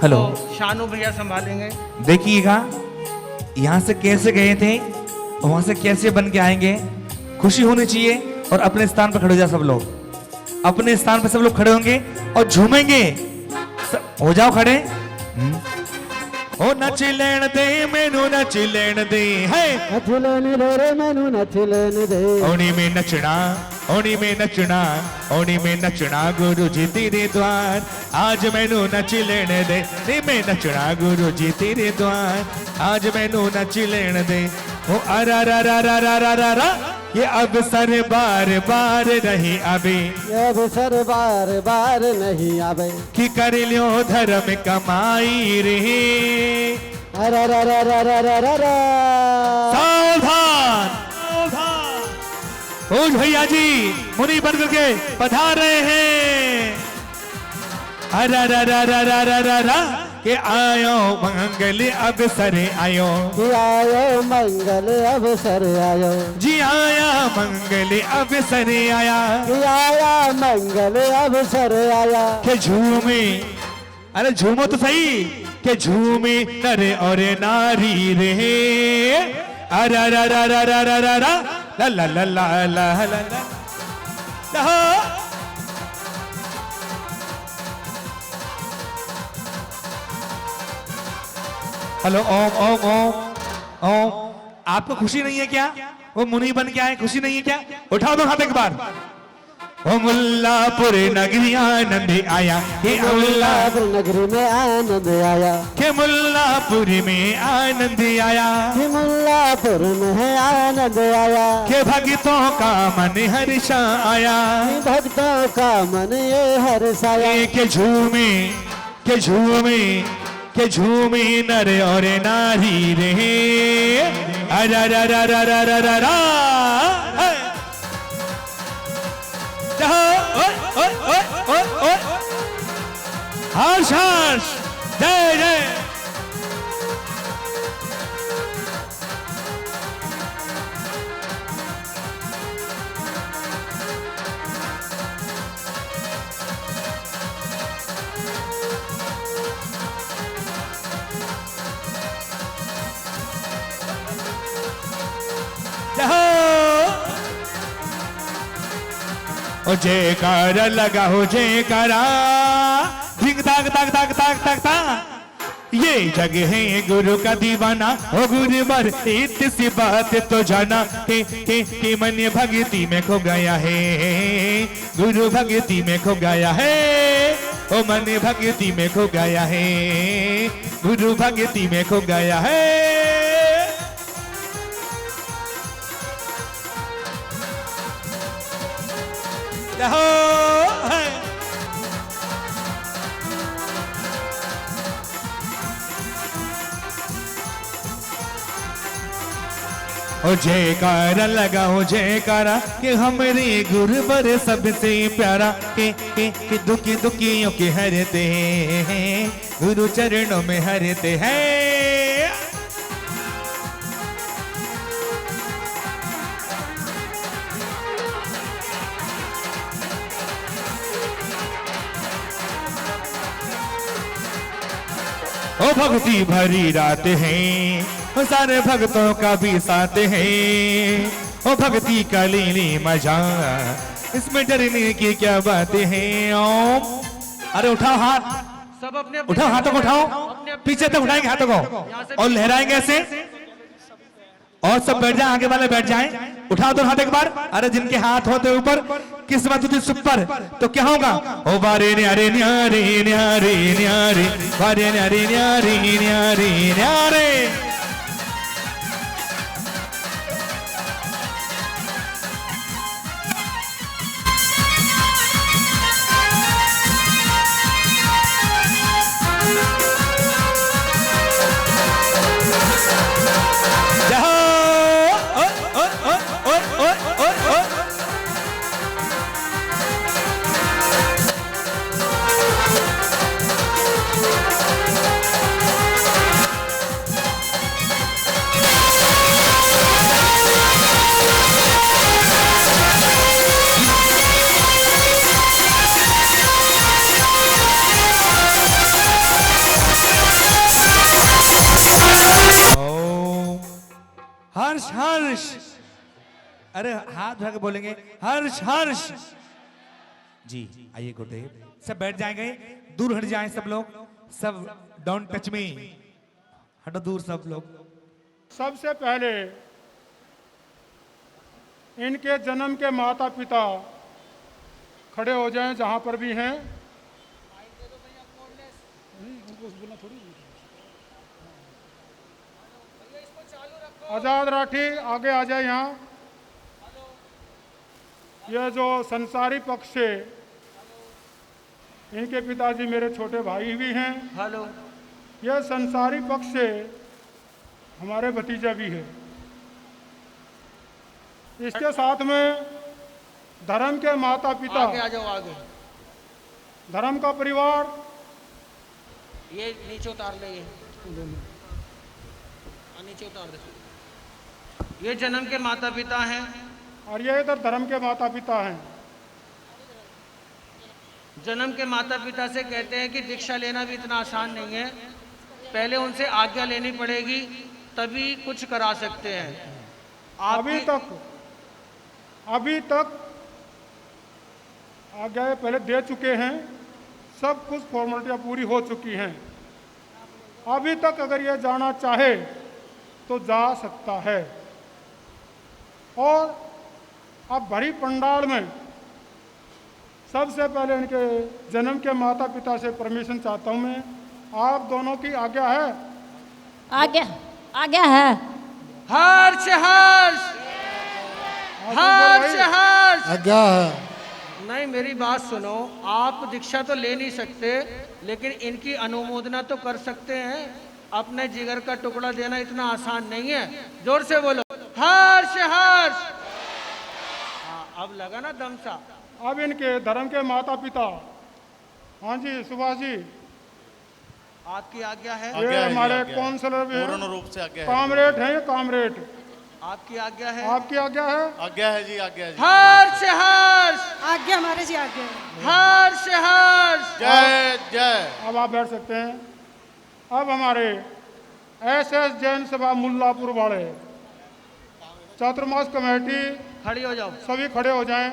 हेलो। तो शानू भैया संभालेंगे। देखिएगा यहाँ से कैसे गए थे और वहां से कैसे बन के आएंगे। खुशी होनी चाहिए और अपने स्थान पर खड़े हो जाए सब लोग। अपने स्थान पर सब लोग खड़े होंगे और झूमेंगे। हो जाओ खड़े। ओ नच लेन दे मैनू नच लेन दे है, नच लेने दे रे मैनू नच लेने दे। ओनी में नचना, ओनी में नचना, ओनी में नचना गुरु जी तेरे द्वार। आज मैनू नच लेने दे, नी में नचना गुरु जी तेरे द्वार। आज मैनू नच लेने दे। ओ अरा रा रा रा रा रा रा रा, ये अवसर बार बार नहीं आवे, ये अवसर बार बार नहीं आवे। कि कर लियो धर्म कमाई रे। अरा रा रा रा रा रा रा रा। सावधान, सावधान। ओ भैया जी मुनि बन करके पधार रहे हैं। अरा रा रा रा रा रा रा रा, के आयो मंगल अवसर आयो, जी आयो मंगल अवसर आयो। जी आया मंगल अवसर आया, जी आया मंगल अवसर आया। के झूमे, अरे झूमो तो सही, के झूमे नर और नारी रे। अरा रा रा रा रा रा रा रा, ला ला ला ला ला ला ला। हेलो ओम ओम ओम ओम। आपको खुशी नहीं है क्या? वो मुनि बन के आए, खुशी नहीं है क्या? उठाओ दो हाथ एक बार। ओ मुल्लापुर नगरी आनंद आया, के मुल्लापुर नगरी में आनंद आया। के मुल्लापुर में आनंद आया, कि मुल्लापुर में आनंद आया। के भक्तों का मन हर्षा आया, कि भक्तों का मन ये हर्षाया। के झूमे, के झूमे, के झूमे नर और नारी रे। अरा रा रा रा रा रा रा रा। हर्ष हर्ष, जय जय। ओ जयकारा लगा हो जयकारा, धिंग ताक ताक ताक ताक ताक ताक। ये जग है गुरु का दीवाना, ओ गुरुवर इतनी सी बात तो जाना, के मन भक्ति में खो गया है, गुरु भक्ति में खो गया है। ओ मन भक्ति में खो गया है, गुरु भक्ति में खो गया है। ओ जयकारा लगा हो जयकारा, कि हमारे गुरुवर सबसे प्यारा, के दुखी दुखियों के हरते हैं, गुरु चरणों में हरते हैं। ओ भक्ति भरी रात है, सारे भक्तों का भी साथ है। ओ भक्ति का लीली मजा, इसमें डरने की क्या बात है। ओम, अरे उठाओ हाथ, सब अपने उठाओ हाथों को, उठाओ पीछे तक उठाएंगे हाथों को और लहराएंगे ऐसे। और सब बैठ जाए, आगे वाले बैठ जाएं। उठाओ तो हाथ एक बार। अरे जिनके हाथ होते ऊपर, किस्मत होती सुपर, तो क्या होगा? ओ बारे न्यारे न्यारे न्यारे न्यारे, बारे न्यारे न्यारे न्यारे न्यारे। हर्ष हर्ष, अरे हाथ उठा के बोलेंगे हर्ष हर्ष जी। आइए गुरुदेव, सब बैठ जाएंगे, दूर हट जाएं सब लोग, सब डोंट टच मी, हटो दूर सब लोग। सबसे पहले इनके जन्म के माता पिता खड़े हो जाएं जहां पर भी हैं। आजाद राठी आगे आ जाए यहाँ। यह जो संसारी पक्ष से इनके पिताजी मेरे छोटे भाई भी हैं। हेलो। यह संसारी पक्ष से हमारे भतीजा भी है। इसके साथ में धर्म के माता पिता, आगे आ जाओ आगे। धर्म का परिवार, ये नीचे उतार ले, ये नीचे उतार दे। ये जन्म के माता पिता हैं और ये इधर धर्म के माता पिता हैं। जन्म के माता पिता से कहते हैं कि दीक्षा लेना भी इतना आसान नहीं है, पहले उनसे आज्ञा लेनी पड़ेगी तभी कुछ करा सकते हैं। अभी तक आज्ञा पहले दे चुके हैं, सब कुछ फॉर्मेलिटियाँ पूरी हो चुकी हैं। अभी तक अगर ये जाना चाहे तो जा सकता है। और अब भरी पंडाल में सबसे पहले इनके जन्म के माता पिता से परमिशन चाहता हूं मैं। आप दोनों की आज्ञा है? आज्ञा है। हर्ष हर्ष हर्ष हर्ष। आज्ञा है। नहीं, मेरी बात सुनो, आप दीक्षा तो ले नहीं सकते, लेकिन इनकी अनुमोदना तो कर सकते हैं। अपने जिगर का टुकड़ा देना इतना आसान नहीं है। जोर से बोलो हर्ष हर्ष। अब लगा ना दम सा। अब इनके धर्म के माता पिता, हाँ जी सुभाष जी, आपकी आज्ञा है? ये हमारे काउंसलर भी पूर्ण रूप से आज्ञा है। कामरेड हैं ये, कामरेड। आपकी आज्ञा है? आपकी आज्ञा है? आज्ञा है जी, आज्ञा है जी। हर्ष हर्ष। आज्ञा हमारे जी, आज्ञा। हर्ष हर्ष। जय जय। अब आप बैठ सकते हैं। अब हमारे SS जैन सभा मुल्लापुर वाले चातुर्मास कमेटी, खड़ी हो जाओ, सभी खड़े हो जाएं।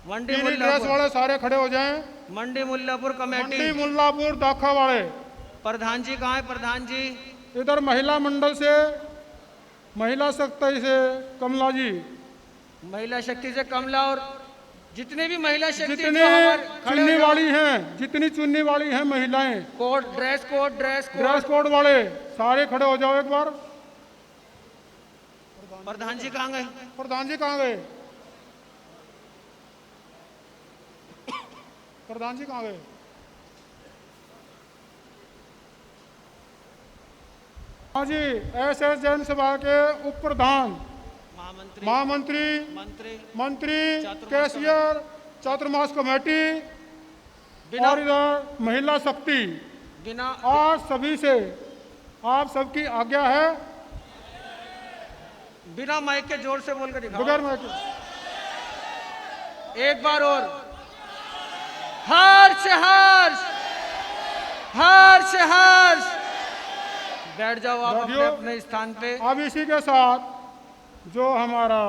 मंडी पीली ड्रेस वाले सारे खड़े हो जाएं। मंडी मुल्लापुर कमेटी, मंडी मुल्लापुर दाखा वाले प्रधान जी कहाँ है? प्रधान जी इधर महिला मंडल से, महिला शक्ति से कमला जी, महिला शक्ति से कमला, और जितने भी महिला शक्ति जितनी जो हमारे चुन्नी वाली हैं, जितनी चुन्नी वाली हैं महिलाएं, code dress code dress dress code वाले सारे खड़े हो जाओ एक बार। प्रधान जी कहाँ गए? प्रधान जी कहाँ गए? प्रधान जी कहाँ गए? हाँ जी, SS जैन सभा के उप प्रधान, महामंत्री, मंत्री, कैशियर, चातुर्मास कमेटी और इधर महिला शक्ति, आज सभी से आप सबकी आज्ञा है। बिना माइक के जोर से बोल कर दिखाओ। बगैर माइक एक बार और। हर्ष हर्ष हर्ष हर्ष। बैठ जाओ आप अपने अपने स्थान पे। अब इसी के साथ जो हमारा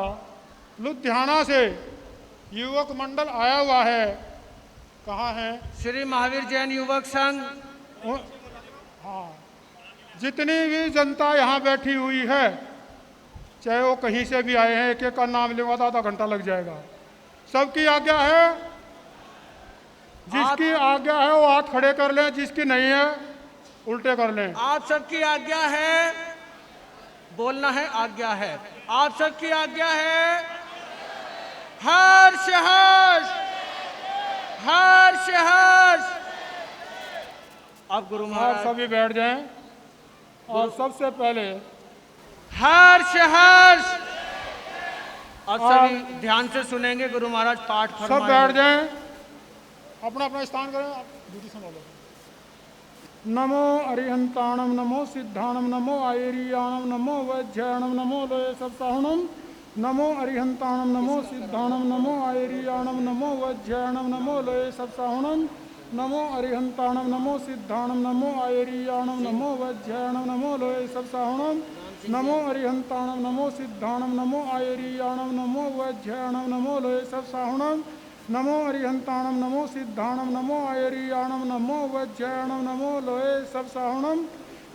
लुधियाना से युवक मंडल आया हुआ है, कहाँ है? श्री महावीर जैन युवक संघ। हाँ, जितनी भी जनता यहाँ बैठी हुई है, चाहे वो कहीं से भी आए हैं, एक एक का नाम लेगा तो आधा घंटा लग जाएगा। सबकी आज्ञा है, जिसकी आज्ञा है वो हाथ खड़े कर लें, जिसकी नहीं है उल्टे कर लें। आप सबकी आज्ञा है, बोलना है आज्ञा है। आप सबकी आज्ञा है। हर्ष हर्ष हर्ष हर्ष। अब गुरु आप महाराज सभी बैठ जाएं और सबसे पहले हर्ष हर्ष। अब सभी ध्यान से सुनेंगे गुरु महाराज पाठ सब फरमाएंगे। बैठ जाएं, अपना अपना स्थान करें। आप ड्यूटी संभालो। नमो अरिहंताणम नमो सिद्धाणम नमो आयरियाणम नमो वैज्ञाणम नमो लोये सत्साहुणम नमो अरिहंताणम नमो सिद्धाणम नमो आयरियाणम नमो वैज्ञाणम नमो लोये सत्साहुणम नमो अरिहंताणम नमो सिद्धाणम नमो आयरियाणम नमो वैज्ञाणम नमो लोये सत्साहुणम नमो अरिहंताणम नमो सिद्धाणम नमो आयरियाणम नमो वैज्ञाणम नमो लोये सत्साहुणम नमो अरिहंताणम नमो सिद्धाणम नमो आयरियाणम नमो वैज्ञाणम नमो लोये सत्साहुणम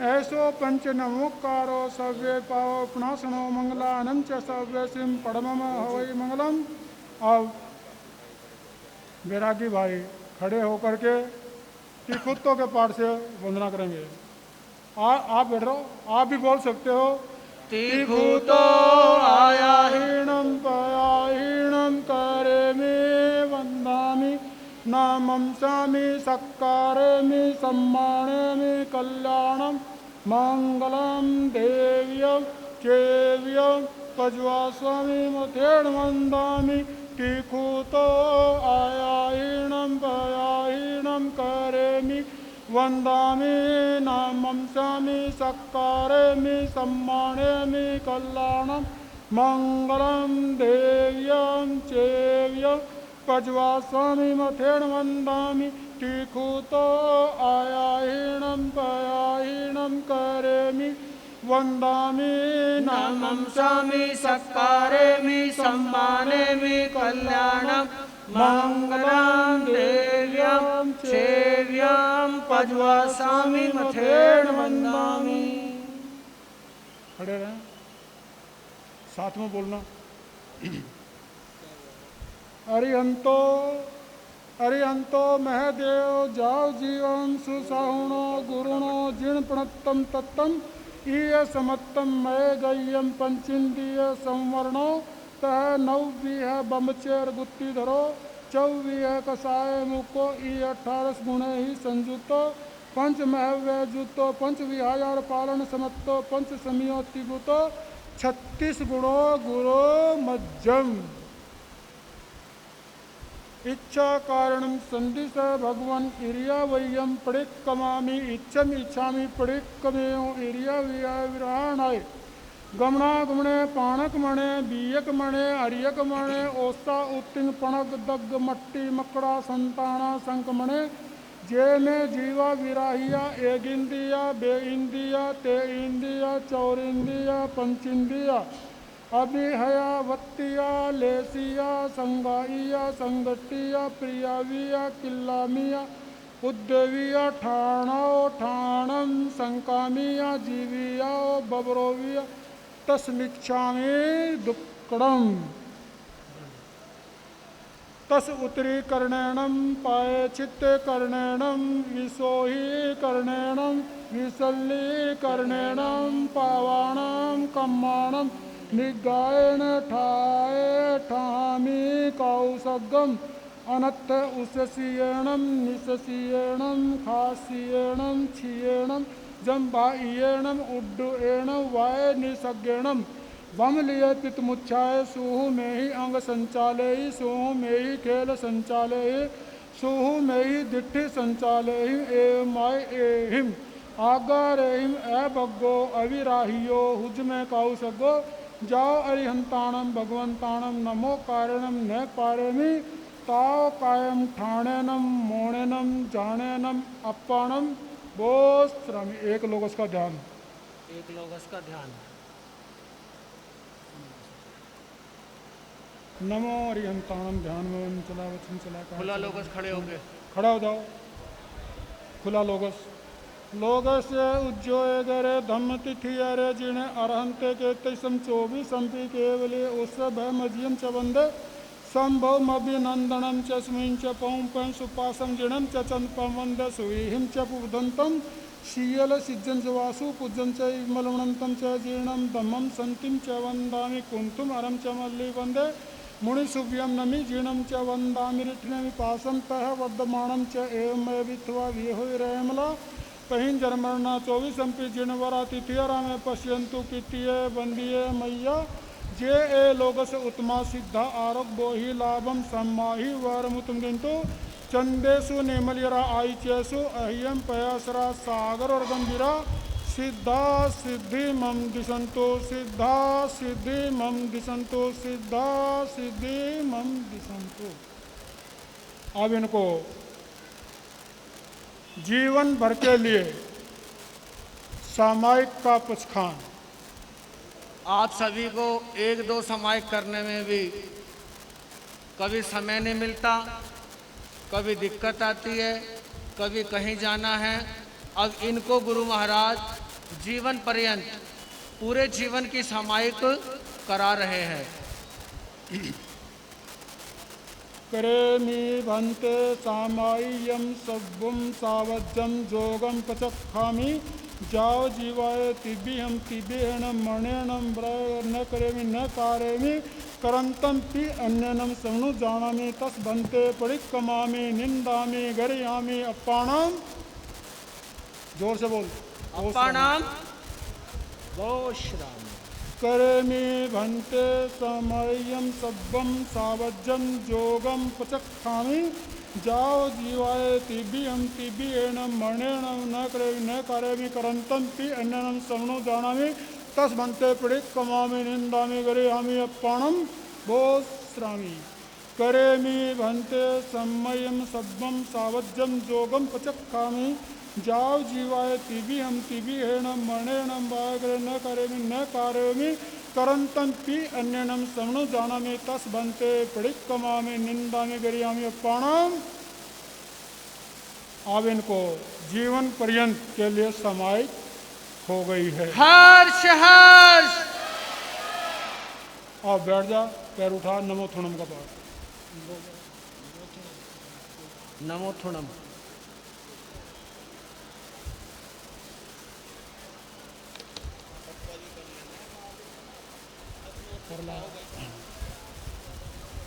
ऐसो पंच नमोकारो सव्य पावो पुनासनो मंगलानम च सव्य सिम पड़मम हवै मंगलम। अब बैरागी भाई खड़े होकर के तिखुत्तों के पाठ से वंदना करेंगे। आप बैठ रहो, आप भी बोल सकते हो। तिखुतो आयाहीणं पयाहीणं करेमि वन्दामि नामंसामि सत्कारेमि सम्मानेमि कल्याणं मङ्गलं देव्यं चेव्यं पज्वास्वामि मथेण वन्दामि तिखुतो आयाहीणं पयाहीणं करेमि वन्दामि नामंसामि सत्कारेमि सम्मानेमि कल्याणं मङ्गलं देव्यं चेव्यं पज्वास्वामि मथेण वन्दामि तिखुतो आयाहीणं पयाहीणं करेमि वन्दामि नमंसामि सत्कारेमि सम्मानेमि कल्याणं मङ्गलं देव्यं सेव्यं पज्वास्वामि मथेण वन्दामि। खड़े रहें, साथ में बोलना। अरिहंतो अरिहंतो महदेव जाओ जीवं सुसहुणो गुरुणो जिण प्रणत्तम तत्तम ईय समत्तम मय गय्यम पंचिंदीय संवरणो तह नववीह बमचेर गुत्ती धरो चौवीह कसाय मुको ई 18 गुणे ही संजुतो पंच महव्य जुतो पंच विहार पालन समत्तो पंच समियो तिगुतो 36 गुणो गुरो मज्जम इच्छा कारणम संदिश भगवान इरिया वय्यम पड़िक्कमामि इच्छम इच्छामि पड़िक्कमेयो इरिया विराणाय गमना गमने पाणक मणे बीयक मणे अरियक मणे ओसा उत्तिंग पणक दग्ग मट्टी मकड़ा संताना संक मणे जे में जीवा विराहिया एगिंदिया बेइंदिया ते इंदिया चौरिंदिया पंचिंदिया अभिहया वत्तिया लेसिया संगाइया संगटिया प्रियाविया किल्लामिया उद्देविया ठाणो ठाणम संकामिया जीविया बबरोविया तस्मिच्छामि दुक्कडम तस उत्तरी कर्णेणम पाए चित्ते कर्णेणम विसोही कर्णेणम विसल्ली कर्णेणम पावाणम कम्माणम निगायन ठाए ठामी कौसगम अनत्थ उससीयणम निससीयणम खासीयणम छियणम जम्बाइयणम उड्डुएणम वाय निसज्ञणम वम लिय पितमुच्छाय सुहु में ही अंग संचाले सुहु में ही खेल संचाले सुहु में ही दिट्ठि संचाले एवं माय एहिम आगा रेहिम ए बग्गो अविराहियो हुज में काउ सगो जाओ अरिहंताणम भगवंताणम नमो कारणम न पारेमि ताओ कायम ठाणेनम मोणेनम जानेनम अप्पाणम बोस्त्रम। एक लोग उसका ध्यान, एक लोग उसका ध्यान। नमो अरिहंताणम ध्यान में चला। खुला लोगस खड़े हो गए, खड़ा हो जाओ। खुला लोगस लोगस्य उज्जोयगरे धम्म तिथियरे जिणे अरहंते के तैसम 24 केवले उत्सव मजियम च वंदे संभव अभिनंदनम च स्मिं च पौं सुपासम जिणम च चंदपम वंदे सुवीहिम च पुबदंतम शीयल सिज्जन च वासु पूजन च इमलवणंतम च जीर्णम धम्मम संतिम च वंदामि कुंतुम अरम च मल्ली वंदे मुनिसुव्यम नमि जीर्णम च वंदामि रिठ्नमि पासम तह वर्धमानम च एवं विथवा विहोरमला पहिन जन्मरणा 24 जिनवरा तिथियरा में पश्यंतु कितिय बंदिये मैया जे ए लोगस उत्तमा सिद्धा आरोग बोहि लाभम सम्माहि वरमुतम दिंतु चंदेसु नेमलियरा आईचेसु अह्यम पयासरा सागर और गंभीरा सिद्धा सिद्धि मम दिशंतो सिद्धा सिद्धि मम दिशंतो सिद्धा सिद्धि मम दिशंतो। अब इनको जीवन भर के लिए सामायिक का पुचखान। आप सभी को 1-2 सामायिक करने में भी कभी समय नहीं मिलता, कभी दिक्कत आती है, कभी कहीं जाना है। अब इनको गुरु महाराज जीवन पर्यंत पूरे जीवन की सामायिक करा रहे हैं। करेमि भन्ते सामाय्यम सब्बुम सावज्जम जोगम पचखामि जाओ जीवाय तिबिहम तिबिहण मणेणम न करेमि न कारेमि करंतम पि अन्यनम सवनु जानामि तस भन्ते परिक्रमामि निंदामि गरियामि अप्पाणाम। जोर से बोल। अप्पाणाम गोश्राम करेमि भन्ते समयम सब्बम सावज्जम जोगम पचखामि जाओ जीवाय तिबिहम तिबिहेण मणेण न करेमि करंतम पि अन्यनम सवनु जानामि तस भन्ते परिक्रमामि निंदामि गरियामि अप्पाणम भोस्रामि। करेमि भन्ते समयम सब्बम सावज्जम जोगम पचखामि जाओ जीवाय तिबिहम तिबिहेण मणेण न करेमि न कारेमि करंतम पि अन्यनम सवनु जानामि तस भन्ते परिक्रमामि निंदामि गरियामि अप्पाणाम। अब इनको जीवन पर्यंत के लिए समायिक हो गई है। हर्ष हर्ष। अब बैठ जा, पैर उठा, नमो थुणम का पाठ। नमो थुणम।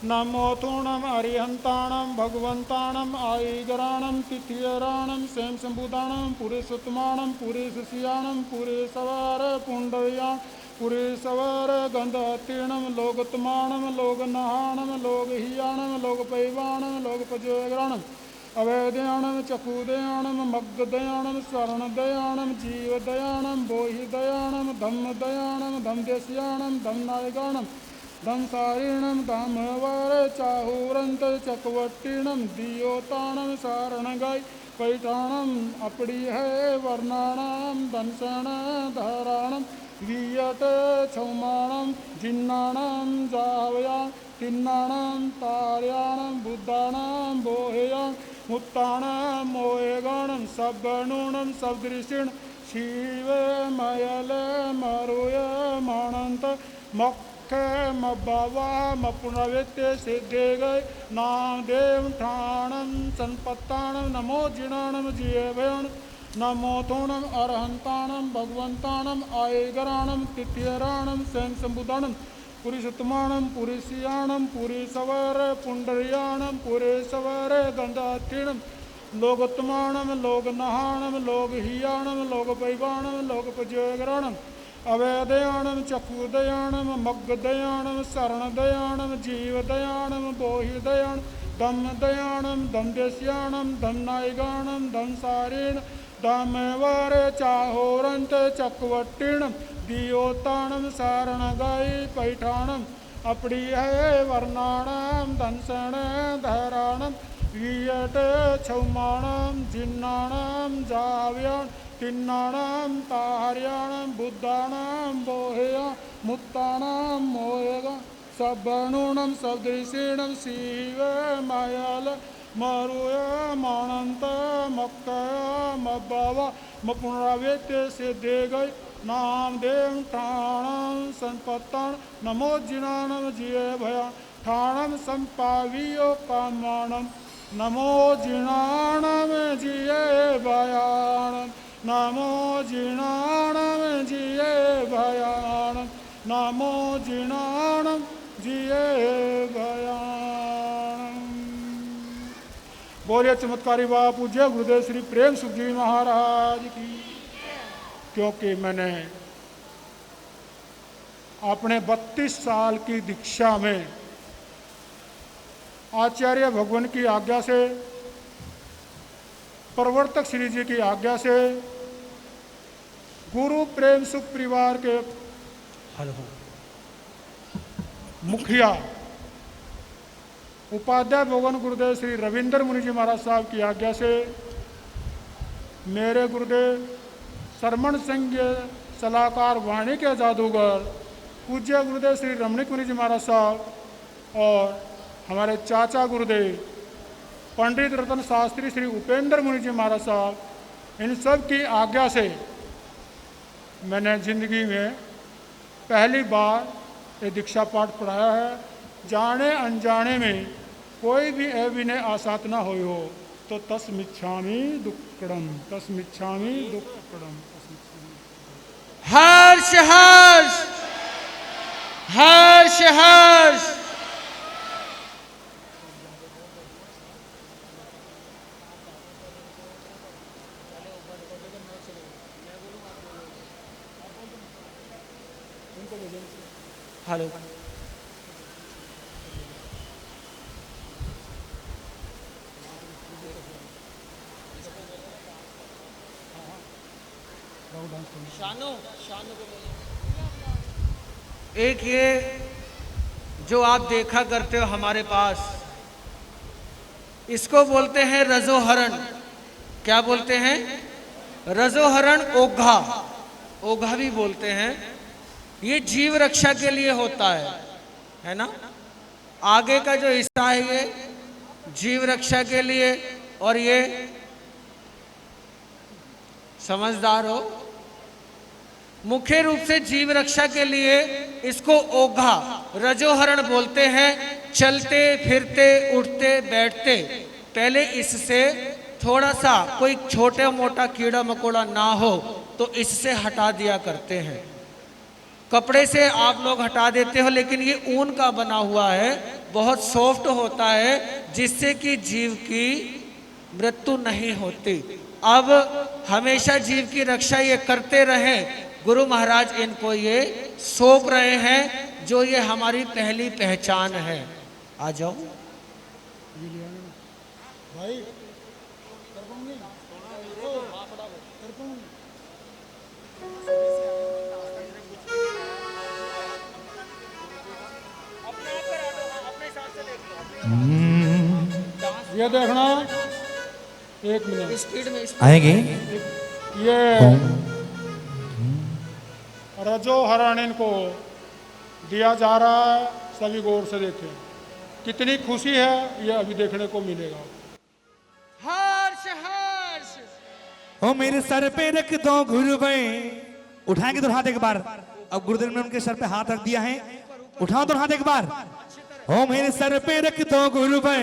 नमो तूणम अरिहंताणम भगवंताणम आईगराणम तिथियराणम सेम संबुदाणम पुरेशोत्तमाणम पुरेशसियाणम पुरेशवर पुंडव्याण पुरेशवर गंधतीर्णम लोगोत्तमाणम लोगनहाणम लोगहियाणम लोगपैवाणम लोगपजोगराणम अवैदयाणम चकुदयाणम मग्गदयाणम स्वर्णदयाणम जीवदयाणम बोहिदयाणम धम्मदयाणम धमदेशियाणम धमनायगाणम धमसारिणम धमवर चाहूरंत चकवट्टिणम दियोताणम सारणगाय पैठाणम अपड़ी है वर्णाणाम दंसण धाराणम वियत छौमाणम जिन्नाणम जावयाण तिन्नाणम तार्याणम बुद्धाणम बोहेयाण मुत्ताणम मोहेगणम सबगणुणम सबदृशिण शिव मयल मरुय माणंत मक मबावा मपुनवेत्य सिद्धे गए नाम देव ठाणम संपत्ताणम नमो जिणाणम जीवयण नमो तोणम अरहंताणम भगवंताणम आयगराणम तिथियराणम सेन संबुदाणम पुरीशोत्तमाणम पुरीशियाणम पुरीसवर पुंडरियाणम पुरेशवर गंधातीर्णम लोगोत्तमाणम लोगनहाणम लोगहियाणम लोगपैवाणम लोगपजोगराणम अवैदयाणम चकुदयाणम मग्गदयाणम शरणदयाणम जीवदयाणम बोहिदयाण धमदयाणम धमदेशियाणम धमनायगाणम धमसारेण धमवर चाहोरंत चकवट्टिणम दियोताणम सारणगाई पैठाणम अपड़ी है वर्णाणम धनसण धराणम वियट छौमाणम जिन्नाणम जाव्याण तिन्नाणम तार्याणम बुद्धाणम बोहेया मुत्ताणम मोहेगा सबणुणम सबदृशिणम शिव मायाल मरुय माणंत मक्कय मबावा पुनरावेत्य से दे गए नाम देव ठाणम संपत्तन नमो जिनानम जिये भया ठाणम संपावियो कामाणम नमो जिनानम जिये भयाणम नमो जिनानम जिये भयाणम नमो जिनानम जिये भयाणम। बोलिए चमत्कारी बाबा पूज्य गुरुदेव श्री प्रेम सुख जी महाराज की। क्योंकि मैंने अपने 32 साल की दीक्षा में आचार्य भगवान की आज्ञा से, प्रवर्तक श्री जी की आज्ञा से, गुरु प्रेम सुख परिवार के मुखिया उपाध्याय भगवान गुरुदेव श्री रविंद्र मुनि जी महाराज साहब की आज्ञा से, मेरे गुरुदेव सरमण सिंह सलाहकार वाणी के जादूगर पूज्य गुरुदेव श्री रमणीक मुनि जी महाराज साहब और हमारे चाचा गुरुदेव पंडित रतन शास्त्री श्री उपेंद्र मुनि जी महाराज साहब, इन सब की आज्ञा से मैंने जिंदगी में पहली बार ये दीक्षा पाठ पढ़ाया है। जाने अनजाने में कोई भी अभिनय आसात न हो तो तस्मिच्छामि दुक्कडम तस्मिच्छामि दुक्कडम। हर्ष हर्ष हर्ष हर्ष। हेलो एक ये जो आप देखा करते हो हमारे पास, इसको बोलते हैं रजोहरण। क्या बोलते हैं? रजोहरण। ओघा, ओघा भी बोलते हैं। ये जीव रक्षा के लिए होता है ना। आगे का जो हिस्सा है ये जीव रक्षा के लिए, और ये समझदार हो, मुख्य रूप से जीव रक्षा के लिए इसको ओघा रजोहरण बोलते हैं। चलते फिरते उठते बैठते पहले इससे थोड़ा सा कोई छोटा मोटा कीड़ा मकोड़ा ना हो तो इससे हटा दिया करते हैं। कपड़े से आप लोग हटा देते हो, लेकिन ये ऊन का बना हुआ है, बहुत सॉफ्ट होता है, जिससे कि जीव की मृत्यु नहीं होती। अब हमेशा जीव की रक्षा ये करते रहें। गुरु महाराज इनको ये सौंप रहे हैं, जो ये हमारी पहली पहचान है। आ जाओ भाई। ये देखना, एक मिनट स्पीड में आएंगे। ये रजोहरण इनको दिया जा रहा है, सभी गौर से देखें। कितनी खुशी है ये अभी देखने को मिलेगा। हर्ष हर्ष। ओ मेरे सर पे रख दो गुरुवे, उठाएंगे तो हाथ एक बार। अब गुरुदेव ने उनके सर पे हाथ रख दिया है, उठाओ तो हाथ एक बार। ओ मेरे सर पे रख दो गुरुवे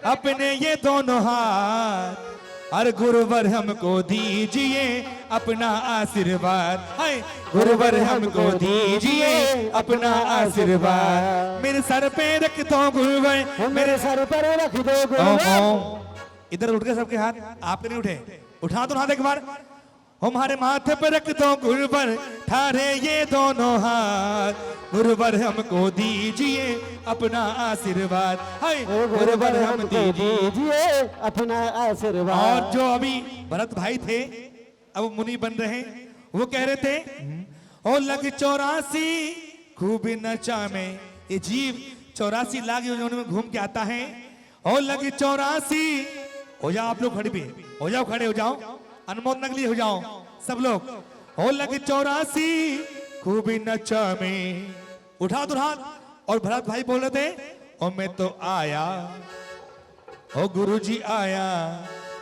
अपने ये दोनों हाथ, और गुरुवर हमको दीजिए अपना आशीर्वाद। हाय गुरुवर हमको दीजिए अपना आशीर्वाद। मेरे सर पे रख दो गुरुवर, मेरे सर पर रख दो गुरुवर। इधर उठ गए सबके हाथ, आपके नहीं उठे, उठा दो हाथ एक बार। हमारे माथे पर रख दो गुरुवर थारे ये दोनों हाथ, गुरुवर हमको दीजिए अपना आशीर्वाद। हाय गुरुवर हम दीजिए अपना आशीर्वाद। और जो अभी भरत भाई थे अब मुनि बन रहे, वो कह रहे थे ओ लग 84 खूब नचा में। ये जीव 84 लाख योजनाओं में घूम के आता है। ओ लग 84, हो जाओ आप लोग खड़े भी, हो जाओ खड़े हो जाओ, अनमोल नगली हो जाओ सब लोग। हो लग 84 खूब नचा में, उठा दो हाथ। और भरत भाई बोल रहे थे ओ मैं तो आया, ओ गुरुजी आया,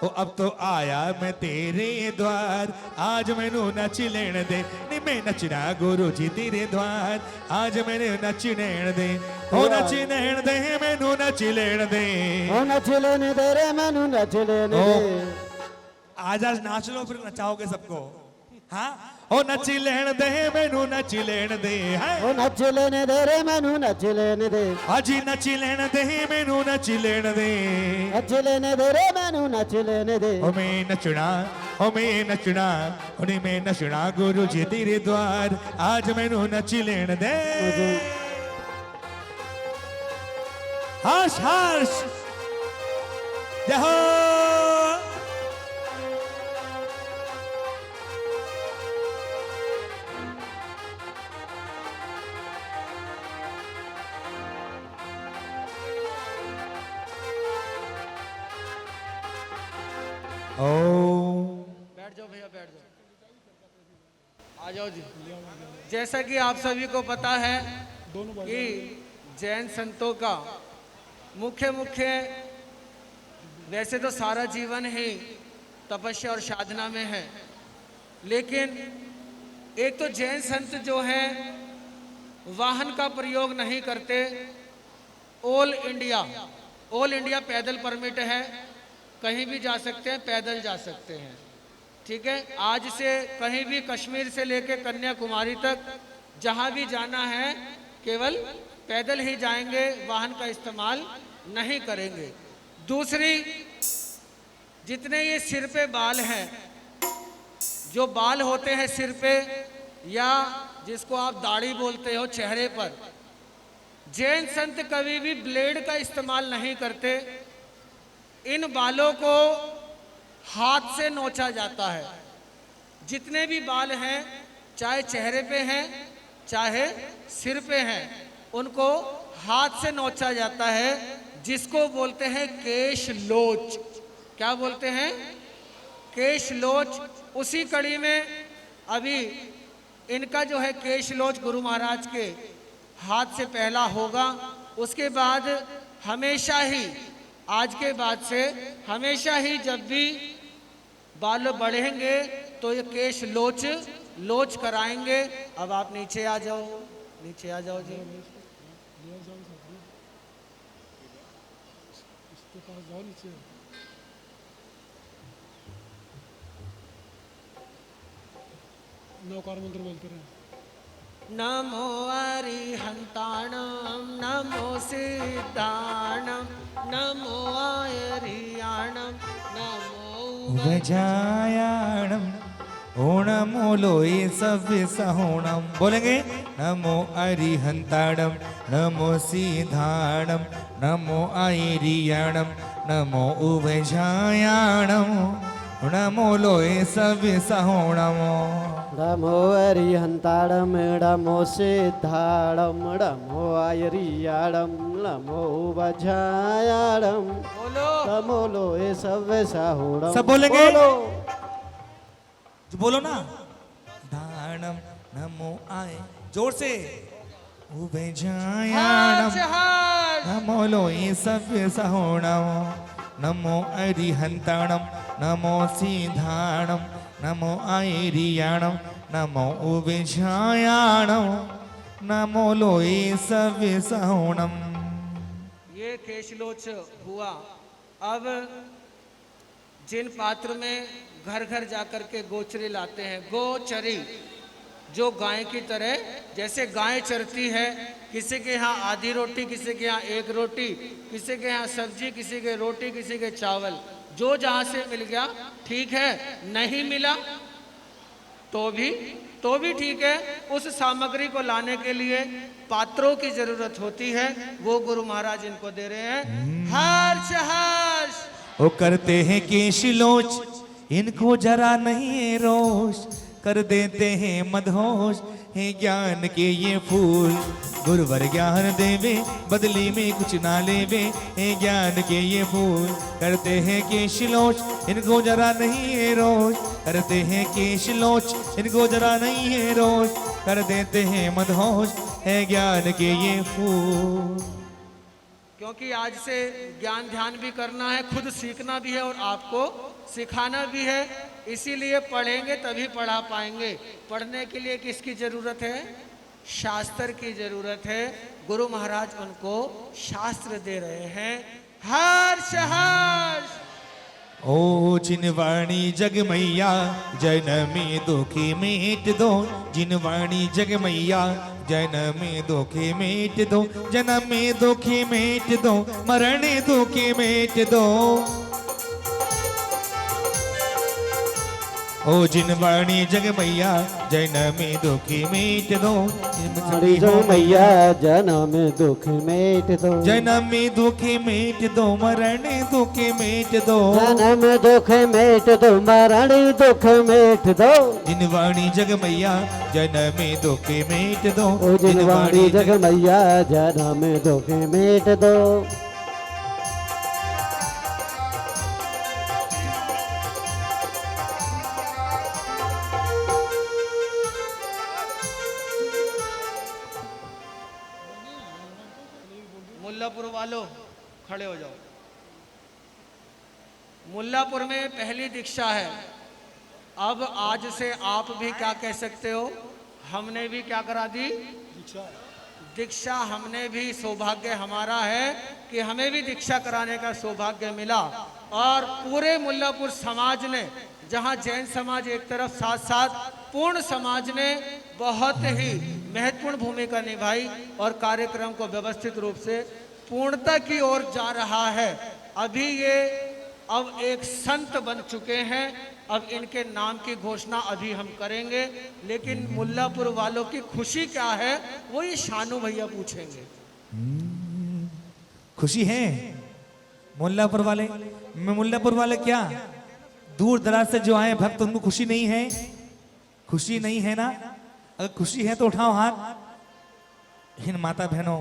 ओ अब तो आया मैं तेरे द्वार, आज मैनू नच लेण दे, नी मैं नचना गुरु जी तेरे द्वार, आज मैंने नच लेण दे, ओ नच लेण दे मैनू नच लेण दे, ओ नच लेने दे रे मैनू नच लेने दे। आज नाच लो फिर नचाओगे सबको। हाँ ओ नच लेण दे मैनू नच लेण दे, ओ नच लेने दे रे मैनू नच लेने दे, अजी नच लेण दे मैनू नच लेण दे, नच लेने दे रे मैनू नच लेने दे। ओ मैं नचना, ओ मैं नचना, ओ नी मैं नचना गुरु जी तेरे द्वार, आज मैनू नच लेण दे। हर्ष हर्ष जय हो। बैठ जाओ भैया, बैठ जाओ, आ जाओ जी। जैसा कि आप सभी को पता है कि जैन संतों का मुख्य वैसे तो सारा जीवन ही तपस्या और साधना में है, लेकिन एक तो जैन संत जो है वाहन का प्रयोग नहीं करते। ऑल इंडिया पैदल परमिट है, कहीं भी जा सकते हैं, पैदल जा सकते हैं, ठीक है। आज से कहीं भी कश्मीर से लेकर कन्याकुमारी तक जहां भी जाना है केवल पैदल ही जाएंगे, वाहन का इस्तेमाल नहीं करेंगे। दूसरी, जितने ये सिर पे बाल हैं, जो बाल होते हैं सिर पे या जिसको आप दाढ़ी बोलते हो चेहरे पर, जैन संत कभी भी ब्लेड का इस्तेमाल नहीं करते। इन बालों को हाथ से नोचा जाता है। जितने भी बाल हैं, चाहे चेहरे पे हैं चाहे सिर पे हैं, उनको हाथ से नोचा जाता है, जिसको बोलते हैं केश लोच। क्या बोलते हैं? केश लोच। उसी कड़ी में अभी इनका जो है केश लोच गुरु महाराज के हाथ से पहला होगा। उसके बाद हमेशा ही, आज के बाद से हमेशा ही जब भी बाल बढ़ेंगे तो ये केश लोच कराएंगे। अब आप नीचे आ जाओ, नीचे आ जाओ जी। नौकार मंत्र बोलते रहे। नमो अरिहंताणं नमो सिद्धाणं नमो आयरियाणं नमो वजायाणम ओणमो लोये सव्य सहोणम। बोलेंगे नमो अरिहंताणम नमो सिद्धाणम नमो आयरियाणम नमो उभजायाणम नमो लोये सव्य सहोणम। नमो अरिहंताणं नमो सिद्धाणं नमो आयरियाणं नमो उभजायाणं नमो लोये सव्य सहोणम। सब बोलेंगे? बोलो ना। धाणम नमो आय, जोर से। उभजायाणम नमो लोये सव्य सहोणम नमो अरिहंताणं नमो सिद्धाणं नमो आयरियाणं नमो उभजायाणं नमो लोये सव्य सहोणम। ये केशलोच हुआ। अब जिन पात्र में घर घर जाकर के गोचरे लाते हैं, गोचरी जो गाय की तरह, जैसे गाय चरती है, किसी के यहाँ आधी रोटी, किसी के यहाँ एक रोटी, किसी के यहाँ सब्जी, किसी के रोटी, किसी के चावल, जो जहाँ से मिल गया ठीक है, नहीं मिला तो भी ठीक है। उस सामग्री को लाने के लिए पात्रों की जरूरत होती है, वो गुरु महाराज इनको दे रहे हैं। हर्ष हर्ष। वो करते हैं केशलोच, इनको जरा नहीं है रोष, कर देते हैं मदहोश, है ज्ञान के ये फूल। गुरुवर ज्ञान देवे, बदली में कुछ ना लेवे, है ज्ञान के ये फूल। करते हैं केशलोच, इनको जरा नहीं है रोष, करते हैं केशलोच, इनको जरा नहीं है रोष, कर देते हैं मदहोश, है ज्ञान के ये फूल। क्योंकि आज से ज्ञान ध्यान भी करना है, खुद सीखना भी है और आपको सिखाना भी है। इसीलिए पढ़ेंगे तभी पढ़ा पाएंगे। पढ़ने के लिए किसकी जरूरत है? शास्त्र की जरूरत है। गुरु महाराज उनको शास्त्र दे रहे हैं। हर्ष हर्ष। ओ जिनवाणी जग मैया जनमी दुखी मिट दो, जिनवाणी जग मैया जनमी दुखी मिट दो, जनमी दुखी मिट दो, मरण दुखी मिट दो। ओ जिनवाणी जग मैया जनमी दुखी मिट दो, हमारी जो मैया जनम दुख मिट दो, जनमी दुखी मिट दो, मरण दुखी मिट दो, जन्म दुख मिट दो, मरण दुख मिट दो। जिनवाणी जग मैया जनमी दुखी मिट दो, ओ जिनवाणी जग मैया जनम दुख मिट दो। मुल्लापुर वालों खड़े हो जाओ। मुल्लापुर में पहली दीक्षा है। अब आज से आप भी क्या कह सकते हो? हमने भी क्या करा दी? दीक्षा हमने भी। सौभाग्य हमारा है कि हमें भी दीक्षा कराने का सौभाग्य मिला। और पूरे मुल्लापुर समाज ने, जहां जैन समाज एक तरफ, साथ साथ पूर्ण समाज ने बहुत ही महत्वपूर्ण भूमिका निभाई और कार्यक्रम को व्यवस्थित रूप से पूर्णता की ओर जा रहा है। अभी ये अब एक संत बन चुके हैं। अब इनके नाम की घोषणा अभी हम करेंगे, लेकिन मुल्लापुर वालों की खुशी क्या है वो ये शानू भैया पूछेंगे। खुशी है मुल्लापुर वाले? मैं मुल्लापुर वाले क्या दूर दराज से जो आए भक्त, उनको खुशी नहीं है? खुशी नहीं है ना? अगर खुशी है तो उठाओ हाथ। इन माता बहनों,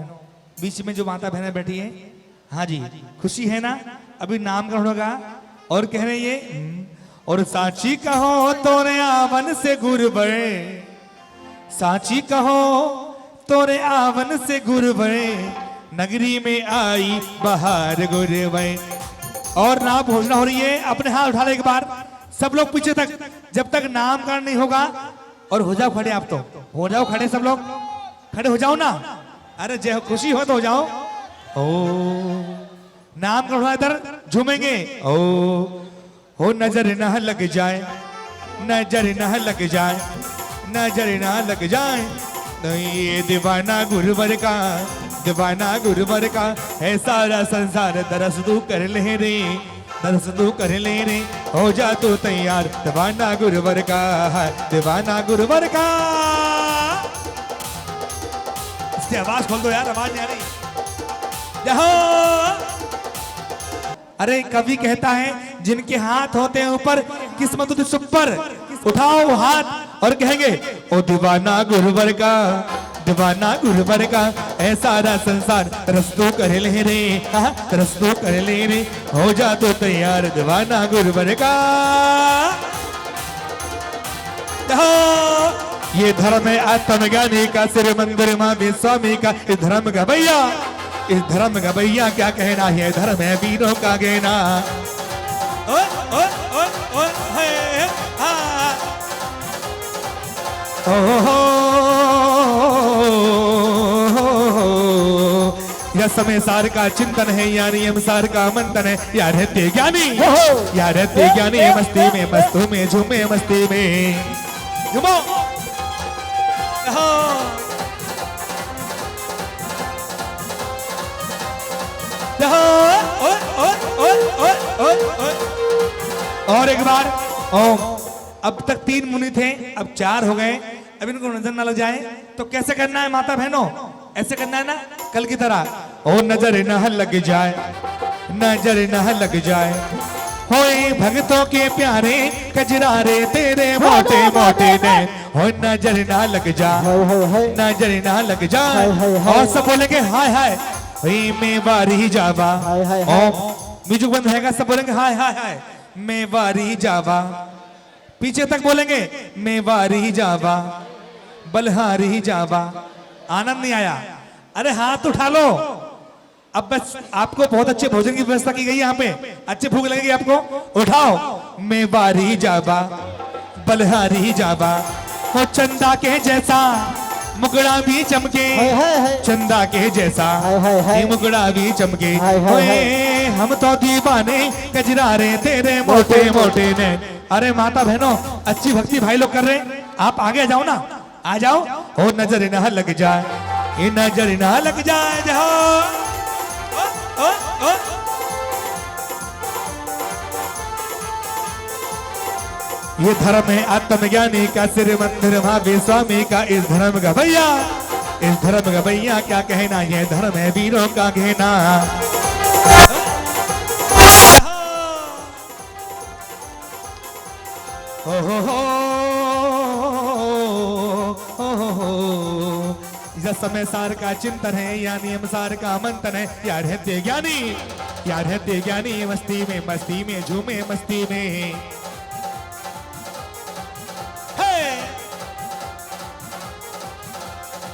बीच में जो माता बहनें बैठी है, हाँ जी, खुशी है ना? अभी नामकरण होगा और कह रहे ये, और साची कहो तोरे आवन से गुर बड़े, साची कहो तोरे आवन से गुर बड़े, नगरी में आई बहार गुर बड़े। और नाम घोषणा हो रही है। अपने हाथ उठा ले एक बार, सब लोग पीछे तक, जब तक नामकरण नहीं होगा। और हो जाओ खड़े, आप तो हो जाओ खड़े, सब लोग खड़े हो जाओ ना। अरे जय खुशी हो तो हो जाओ। ओ नामकरण हुआ, इधर झूमेंगे। ओ नजर न लग जाए, नजर न लग जाए, नजर न लग जाए, ये दीवाना गुरुवर का, दीवाना गुरुवर का है सारा संसार। दरस तू कर ले रे, दरस तू कर ले रे, हो जा तू तैयार, दीवाना गुरुवर का है, दीवाना गुरुवर का। इसकी आवाज खोल दो यार, आवाज नहीं आ रही। अरे कवि कहता है, जिनके हाथ होते हैं ऊपर, किस्मत होती सुपर। उठाओ हाथ और कहेंगे, ओ दीवाना गुरुवर का, दीवाना गुरुवर का है सारा संसार। रस्तों कर ले रे, रस्तों कर ले रे, हो जा तो तैयार, दीवाना गुरुवर का। ये धर्म है आत्मज्ञानी का, सिर मंदिर माँ स्वामी का। इस धर्म का भैया, इस धर्म का भैया क्या कहना है, धर्म है वीरों का कहना। ओए ओए ओए ओए हे हा, यह समय सार का चिंतन है, यानी हम सार का मंथन है। यार रहते ज्ञानी, यार रहते ज्ञानी, मस्ती में मस्तों में झूमे, मस्ती में झूमो। और एक बार ओम। अब तक 3 मुनि थे, अब 4 हो गए। अब इनको नजर ना लग जाए तो कैसे करना है माता बहनों? ऐसे करना है ना कल की तरह। ओ नजर न लग जाए, नजर न लग जाए, होए भक्तों के प्यारे कजरारे तेरे मोटे मोटे ने। हो नजर न लग जाए, नजर न लग जाए। और सब बोलेंगे हाय हाय, मैं वारी जावा। ओम म्यूजिक बंद रहेगा, सब बोलेंगे हाय हाय हाय, मैं वारी जावा। पीछे तक बोलेंगे, मैं वारी जावा, बलहारी जावा। आनंद नहीं आया? अरे हाथ उठा लो, अब बस आपको बहुत अच्छे भोजन की व्यवस्था की गई है यहाँ पे, अच्छी भूख लगेगी आपको। उठाओ मैं बारी जाबा बलहारी जाबा हो, चंदा के जैसा मुकड़ा भी चमके, चंदा के जैसा ये मुकड़ा भी चमके। ओए हम तो दीवाने कजरारे तेरे मोटे मोटे ने। अरे माता बहनों, अच्छी भक्ति भाई लोग कर रहे हैं, आप आगे जाओ ना, आ जाओ। ओ नजर ना लग जाए, ये नजर ना लग जाए, जाओ। ओ, ओ, ओ। ये धर्म है आत्मज्ञानी का, सिर मंदिर महावीर स्वामी का। इस धर्म का भैया, इस धर्म का भैया क्या कहना, ये धर्म है वीरों का कहना। समय सार का चिंतन है, या नियम सार का मंथन है। यार है ज्ञानी, यार है ज्ञानी, मस्ती में झूमे मस्ती में।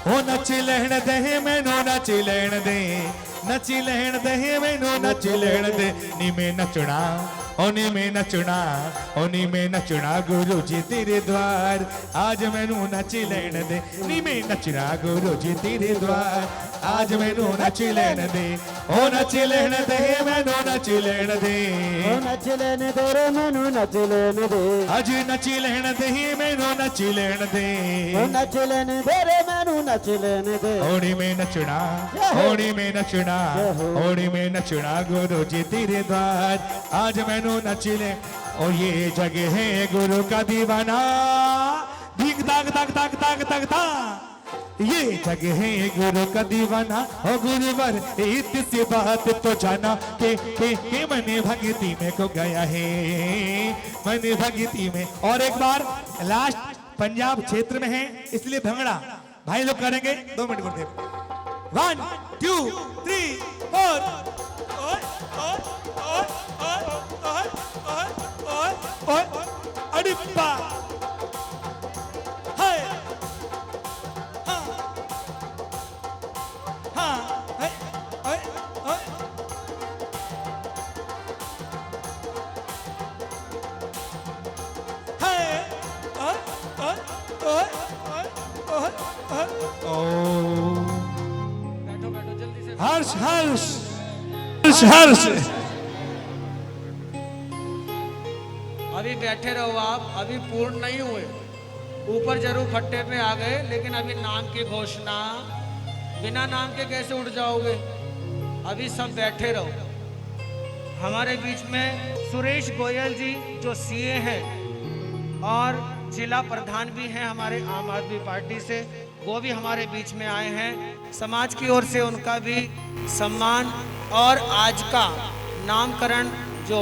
ओ नच लहण दे मैनू, नच लहण दे, नच लहण दे मैनू, नच लहण दे। नी में नचना, ओनी में नचना, ओनी में नचना गुरु जी तेरे द्वार। आज मैनू नच लैण दे, नी में नचना गुरु जी तेरे द्वार। आज मैनू नच लैण दे, ओ नच लैण दे मैनू, नच लैण दे, ओ नच लैण दे रे मैनू, नच लैण दे। आज नच लैण दे मैनू, नच लैण दे, ओ नच लैण दे रे मैनू, नच लैण दे। ओनी में नचना, ओनी में नचना, ओनी में नचना गुरु जी तेरे द्वार। आज मैनू नचिले, और ये जगह है गुरु का दीवाना। धीक दाग दाग दाग दाग दाग दाग, ये जगह है गुरु का दीवाना। ओ गुरुवर इतनी बात तो जाना के मन भक्ति में को गया है, मन भक्ति में। और एक बार लास्ट पंजाब क्षेत्र में है, इसलिए भंगड़ा भाई लोग करेंगे। 2 मिनट करते, 1 2 3 4। अडिप्पा हाय, हाँ हाँ, हाय हाय हाय। बैठो बैठो जल्दी से। हर्ष हर्ष हर्ष हर्ष। अभी बैठे रहो आप, अभी पूर्ण नहीं हुए। ऊपर जरूर खट्टे पे आ गए, लेकिन अभी नाम की घोषणा, बिना नाम के कैसे उठ जाओगे। अभी सब बैठे रहो। हमारे बीच में सुरेश गोयल जी जो सीए हैं और जिला प्रधान भी हैं हमारे आम आदमी पार्टी से, वो भी हमारे बीच में आए हैं। समाज की ओर से उनका भी सम्मान। और आज का नामकरण, जो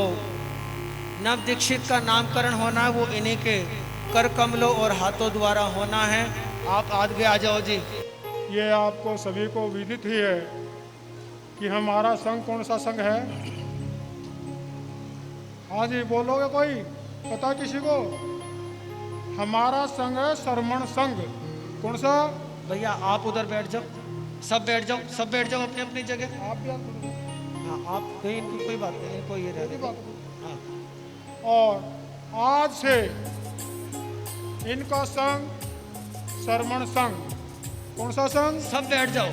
नव दीक्षित का नामकरण होना है, वो इन्हीं के कर कमलों और हाथों द्वारा होना है। आप आगे आ जाओ जी। ये आपको सभी को विदित ही है कि हमारा संघ कौन सा संघ है। हाँ जी, बोलोगे कोई? पता किसी को? हमारा संघ है सरमण संघ। कौन सा? भैया आप उधर बैठ जाओ, सब बैठ जाओ, सब बैठ जाओ अपनी अपनी जगह। आप भी आप। हाँ आप कहीं, इनकी कोई बात नहीं, इनको ये रह बात। हाँ। और आज से इनका संघ सरमण संघ। कौन सा संघ? सब बैठ जाओ।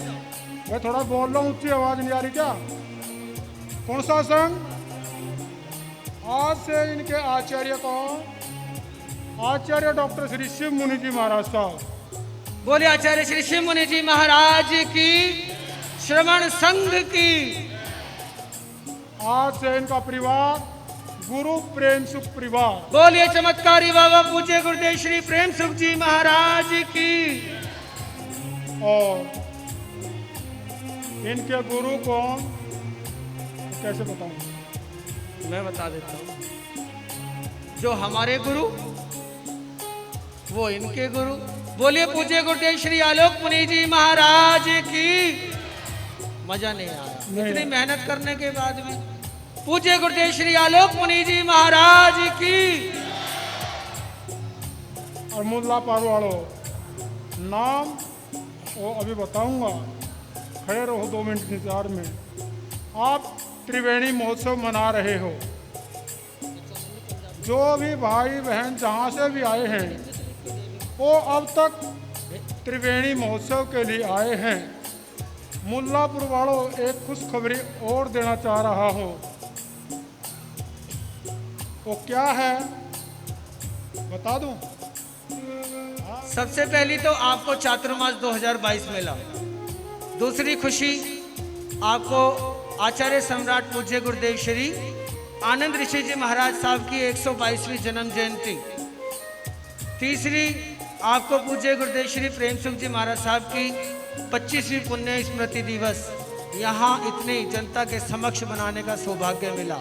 मैं थोड़ा बोल रहा हूँ, ऊंची आवाज नहीं आ रही क्या? कौन सा संघ? आज से इनके आचार्य कौन? आचार्य डॉक्टर श्री शिव मुनि जी महाराज साहब। बोले आचार्य श्री शिव मुनि जी महाराज की, श्रवण संघ की। आज से इनका परिवार गुरु प्रेम सुख परिवार। बोलिए चमत्कारी बाबा पूज्य गुरुदेव श्री प्रेम सुख जी महाराज की। और इनके गुरु कौन, कैसे बताऊं? मैं बता देता हूँ। जो हमारे गुरु, वो इनके गुरु। बोलिए पूज्य गुरुदेव श्री आलोक मुनि जी महाराज की। मजा नहीं आया इतनी मेहनत करने के बाद भी। पूज्य गुरुदेव श्री आलोक मुनि जी महाराज की। और मुल्ला पारवाड़ो नाम वो अभी बताऊंगा, खड़े रहो 2 मिनट इंतजार में। आप त्रिवेणी महोत्सव मना रहे हो। जो भी भाई बहन जहाँ से भी आए हैं वो अब तक त्रिवेणी महोत्सव के लिए आए हैं। मुल्लापुर वालों, एक खुशखबरी और देना चाह रहा हूँ। वो क्या है बता दूं? सबसे पहली तो आपको चातुर्मास 2022 मिला। दूसरी खुशी आपको आचार्य सम्राट पूज्य गुरुदेव श्री आनंद ऋषि जी महाराज साहब की 122वीं जन्म जयंती। तीसरी आपको पूज्य गुरुदेव श्री प्रेम सुख जी महाराज साहब की 25वीं पुण्य स्मृति दिवस यहाँ इतनी जनता के समक्ष बनाने का सौभाग्य मिला।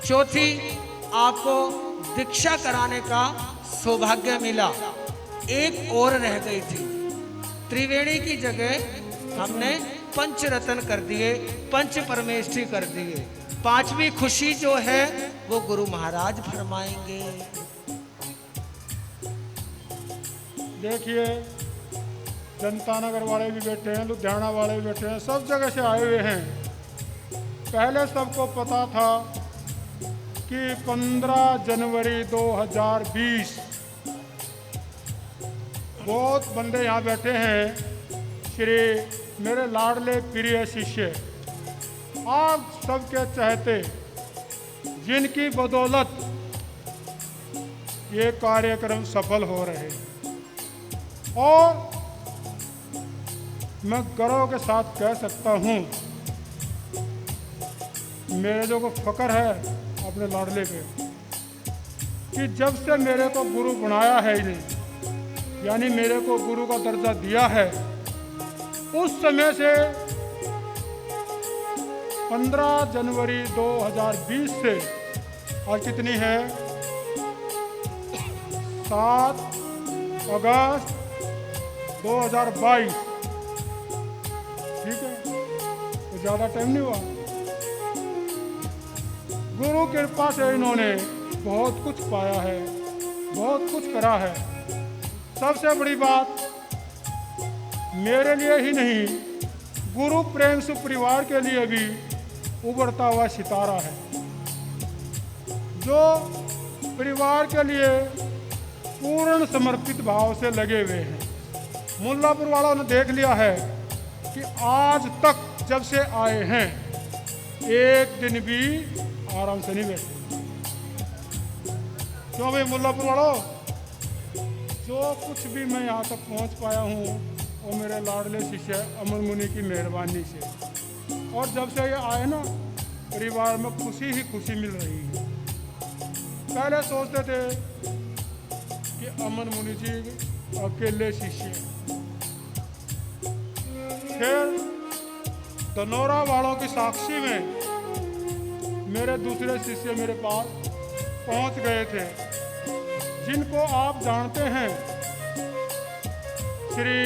चौथी आपको दीक्षा कराने का सौभाग्य मिला। एक और रह गई थी, त्रिवेणी की जगह हमने पंचरत्न कर दिए, पंच परमेष्ठी कर दिए। पांचवी खुशी जो है वो गुरु महाराज फरमाएंगे। देखिए, जनता नगर वाले भी बैठे हैं, लुधियाना वाले भी बैठे हैं, सब जगह से आए हुए हैं। पहले सबको पता था कि 15 जनवरी 2020 बहुत बंदे यहाँ बैठे हैं। श्री मेरे लाडले प्रिय शिष्य, आप सबके चाहते, जिनकी बदौलत ये कार्यक्रम सफल हो रहे हैं। और मैं गर्व के साथ कह सकता हूँ, मेरे जो को फक्र है अपने लाडले पे, कि जब से मेरे को गुरु बनाया है इन्हें, यानी मेरे को गुरु का दर्जा दिया है, उस समय से 15 जनवरी 2020 से आज कितनी है 7 अगस्त 2022, ठीक है, तो ज़्यादा टाइम नहीं हुआ। गुरु कृपा से इन्होंने बहुत कुछ पाया है, बहुत कुछ करा है। सबसे बड़ी बात मेरे लिए ही नहीं, गुरु प्रेम से परिवार के लिए भी उभरता हुआ सितारा है, जो परिवार के लिए पूर्ण समर्पित भाव से लगे हुए हैं। मुल्लापुर वालों ने देख लिया है कि आज तक जब से आए हैं एक दिन भी आराम से नहीं बैठे। क्यों भाई मुल्लापुर वालों, जो कुछ भी मैं यहाँ तक पहुँच पाया हूँ वो मेरे लाडले शिष्य अमन मुनि की मेहरबानी से। और जब से ये आए ना, परिवार में खुशी ही खुशी मिल रही है। पहले सोचते थे कि अमन मुनि जी अकेले शिष्य, फिर धनौरा वालों की साक्षी में मेरे दूसरे शिष्य मेरे पास पहुंच गए थे, जिनको आप जानते हैं, श्री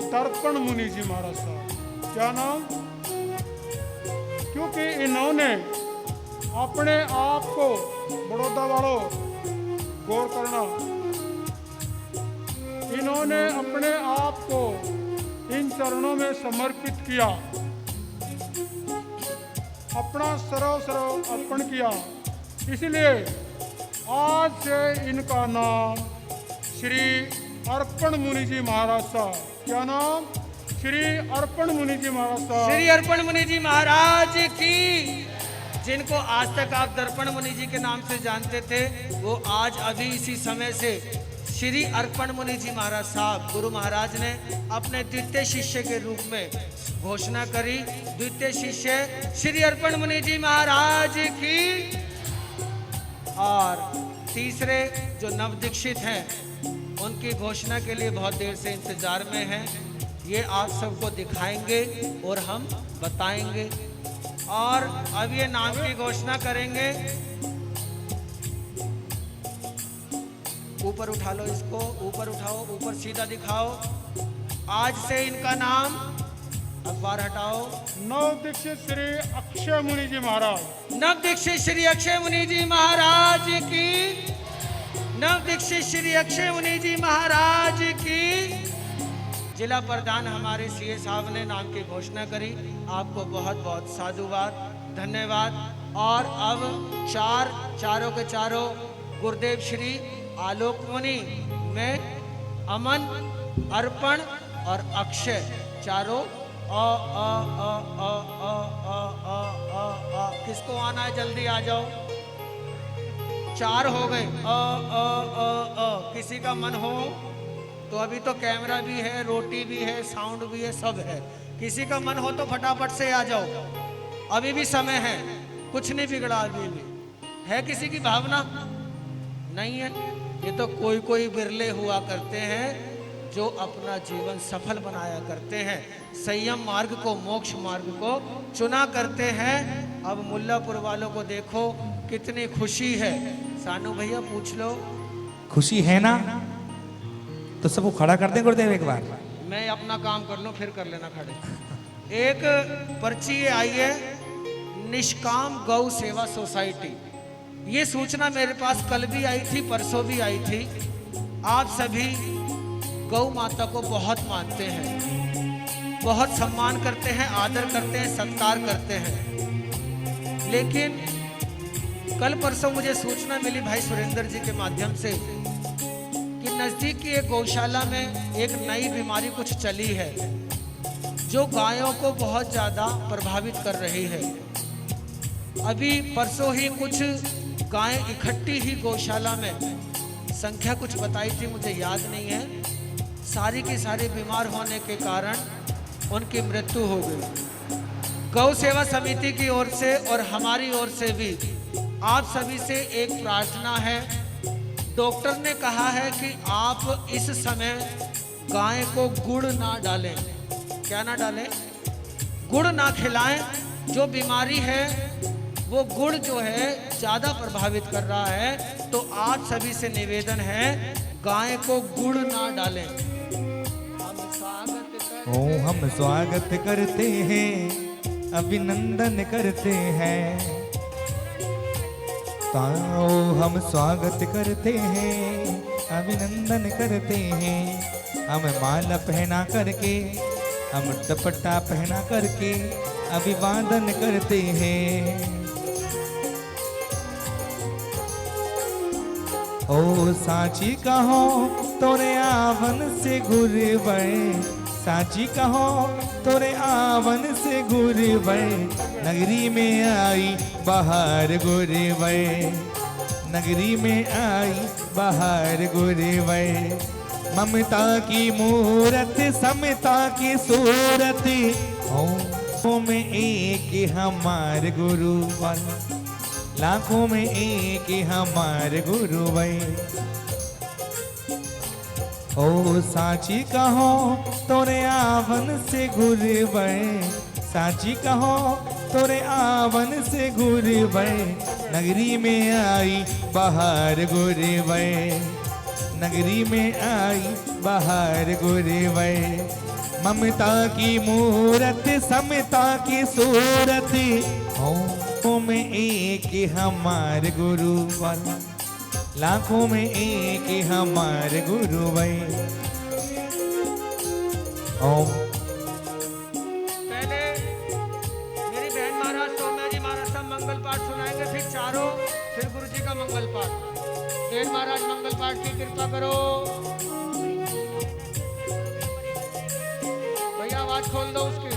दर्पण मुनि जी महाराज साहब। क्या नाम? क्योंकि इन्होंने अपने आप को, बड़ौदा वालों गौर करना, इन्होंने अपने आप को इन चरणों में समर्पित किया, अपना सर्व अर्पण किया। इसलिए आज से इनका नाम श्री अर्पण मुनि जी महाराज साहब। क्या नाम? श्री अर्पण मुनि जी महाराज साहब। श्री अर्पण मुनि जी महाराज की, जिनको आज तक आप दर्पण मुनि जी के नाम से जानते थे, वो आज अभी इसी समय से श्री अर्पण मुनि जी महाराज साहब, गुरु महाराज ने अपने द्वितीय शिष्य के रूप में घोषणा करी। द्वितीय शिष्य श्री अर्पण मुनि जी महाराज की। और तीसरे जो नवदीक्षित हैं, उनकी घोषणा के लिए बहुत देर से इंतजार में हैं। ये आप सबको दिखाएंगे और हम बताएंगे। और अब ये नाम की घोषणा करेंगे। ऊपर उठा लो इसको, ऊपर उठाओ, ऊपर सीधा दिखाओ। आज से इनका नाम, अखबार हटाओ, नवदीक्षित श्री अक्षय मुनि जी महाराज। नवदीक्षित श्री अक्षय मुनि जी महाराज की। नवदीक्षित श्री अक्षय मुनि जी महाराज की। जिला प्रधान हमारे सीए साहब ने नाम की घोषणा करी। आपको बहुत बहुत साधुवाद, धन्यवाद। और अब चारों के चारों गुरुदेव श्री आलोक मुनि में अमन, अर्पण और अक्षय चारों किसको आना है जल्दी आ जाओ। 4 हो गए। किसी का मन हो तो अभी तो कैमरा भी है, रोटी भी है, साउंड भी है, सब है। किसी का मन हो तो फटाफट से आ जाओ, अभी भी समय है, कुछ नहीं बिगड़ा। अभी भी है किसी की भावना नहीं है। ये तो कोई बिरले हुआ करते हैं जो अपना जीवन सफल बनाया करते हैं, संयम मार्ग को, मोक्ष मार्ग को चुना करते हैं। अब मुल्लापुर वालों को देखो कितनी खुशी है। सानू भैया पूछ लो, खुशी है ना? तो सबको खड़ा कर दें गुरुदेव एक बार। मैं अपना काम कर लूं फिर कर लेना खड़े। एक पर्ची आई है, निष्काम गौ सेवा सोसाइटी। ये सूचना मेरे पास कल भी आई थी, परसों भी आई थी। आप सभी गौ माता को बहुत मानते हैं, बहुत सम्मान करते हैं, आदर करते हैं, सत्कार करते हैं। लेकिन कल परसों मुझे सूचना मिली भाई सुरेंद्र जी के माध्यम से कि नज़दीक की एक गौशाला में एक नई बीमारी कुछ चली है जो गायों को बहुत ज़्यादा प्रभावित कर रही है। अभी परसों ही कुछ गायें इकट्ठी ही गौशाला में, संख्या कुछ बताई थी मुझे याद नहीं है, सारी की सारी बीमार होने के कारण उनकी मृत्यु हो गई। गौ सेवा समिति की ओर से और हमारी ओर से भी आप सभी से एक प्रार्थना है। डॉक्टर ने कहा है कि आप इस समय गाय को गुड़ ना डालें। क्या ना डालें? गुड़ ना खिलाएं। जो बीमारी है वो गुड़ जो है ज़्यादा प्रभावित कर रहा है। तो आप सभी से निवेदन है, गाय को गुड़ ना डालें। हम स्वागत करते हैं, अभिनंदन करते हैं। ताओ हम स्वागत करते हैं, अभिनंदन करते हैं। हम माला पहना करके, हम दुपट्टा पहना करके अभिवादन करते हैं। ओ साची कहो तोरे आवन से गुरबै, साची कहो तोरे आवन से गुरबै। नगरी में आई बाहर गुरबै, नगरी में आई बाहर गुरबै। ममता की मूरत, समता की सूरत, ओ में एक हमार गुरु बन, लाखों में एक हमार गुरु भाई। ओ साची कहो तोरे आवन से गुरबै, साची कहो तोरे आवन से गुरबै। नगरी में आई बाहर गुरबै, नगरी में आई बाहर गुरबै। ममता की मूरत, समता की सूरत, ओ में एक हमार गुरु वाला, लाखों में एक हमार गुरु भाई। ओम। पहले मेरी बहन महाराज सौम्या जी महाराज सब मंगल पाठ सुनाएंगे, फिर चारों, फिर गुरु जी का मंगल पाठ। बहन महाराज मंगल पाठ की कृपा करो। भैया आवाज खोल दो उसकी।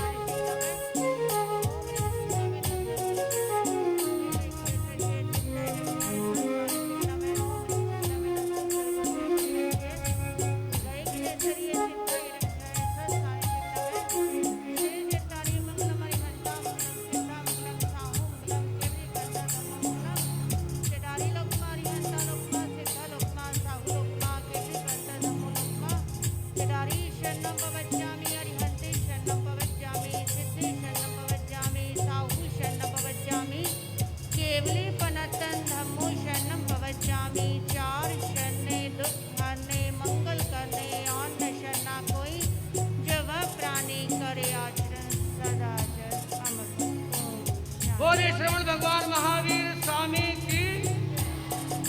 बोले श्रवण भगवान महावीर स्वामी की।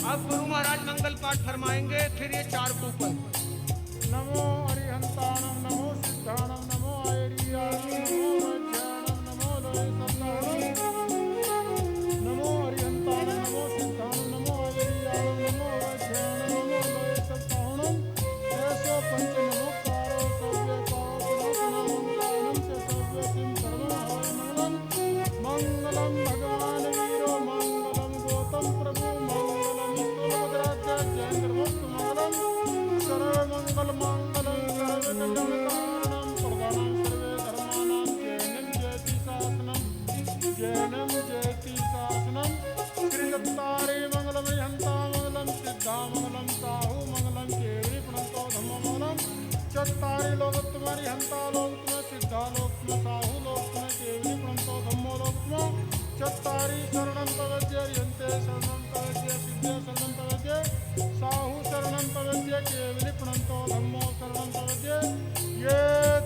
अब गुरु महाराज मंगल पाठ फरमाएंगे, फिर ये 4 कूपन। नमो अरिहंताणम, नमो चत्तारि लोक तुम्हारी हंता लोक तुम्हें सिद्धा लोक तुम्हें साहू लोक तुम्हें केवली प्रणतो धम्मो लोक तुम्हें चत्तारि शरणं तवज्य यन्ते शरणं तवज्य सिद्धे शरणं तवज्य साहू शरणं तवज्य केवली प्रणतो धम्मो शरणं तवज्य ये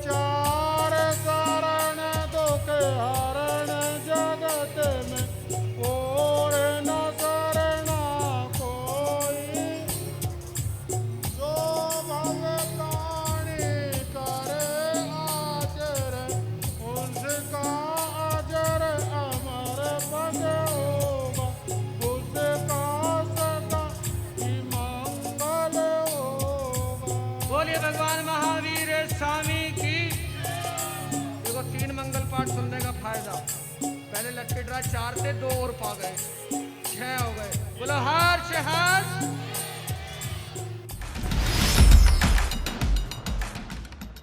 चार शरण दुख हरण जगत में और न शरणा कोई जो भगतानी करे आचर उसका अजर अमर पद होगा उसका सदा ही मंगल होगा। बोलिए भगवान महावीर स्वामी की। देखो 3 मंगल पाठ सुनने का फायदा। पहले लक्की ड्रा 4 थे, 2 और पा गए, 6 हो गए। बोलो हर्ष हर्ष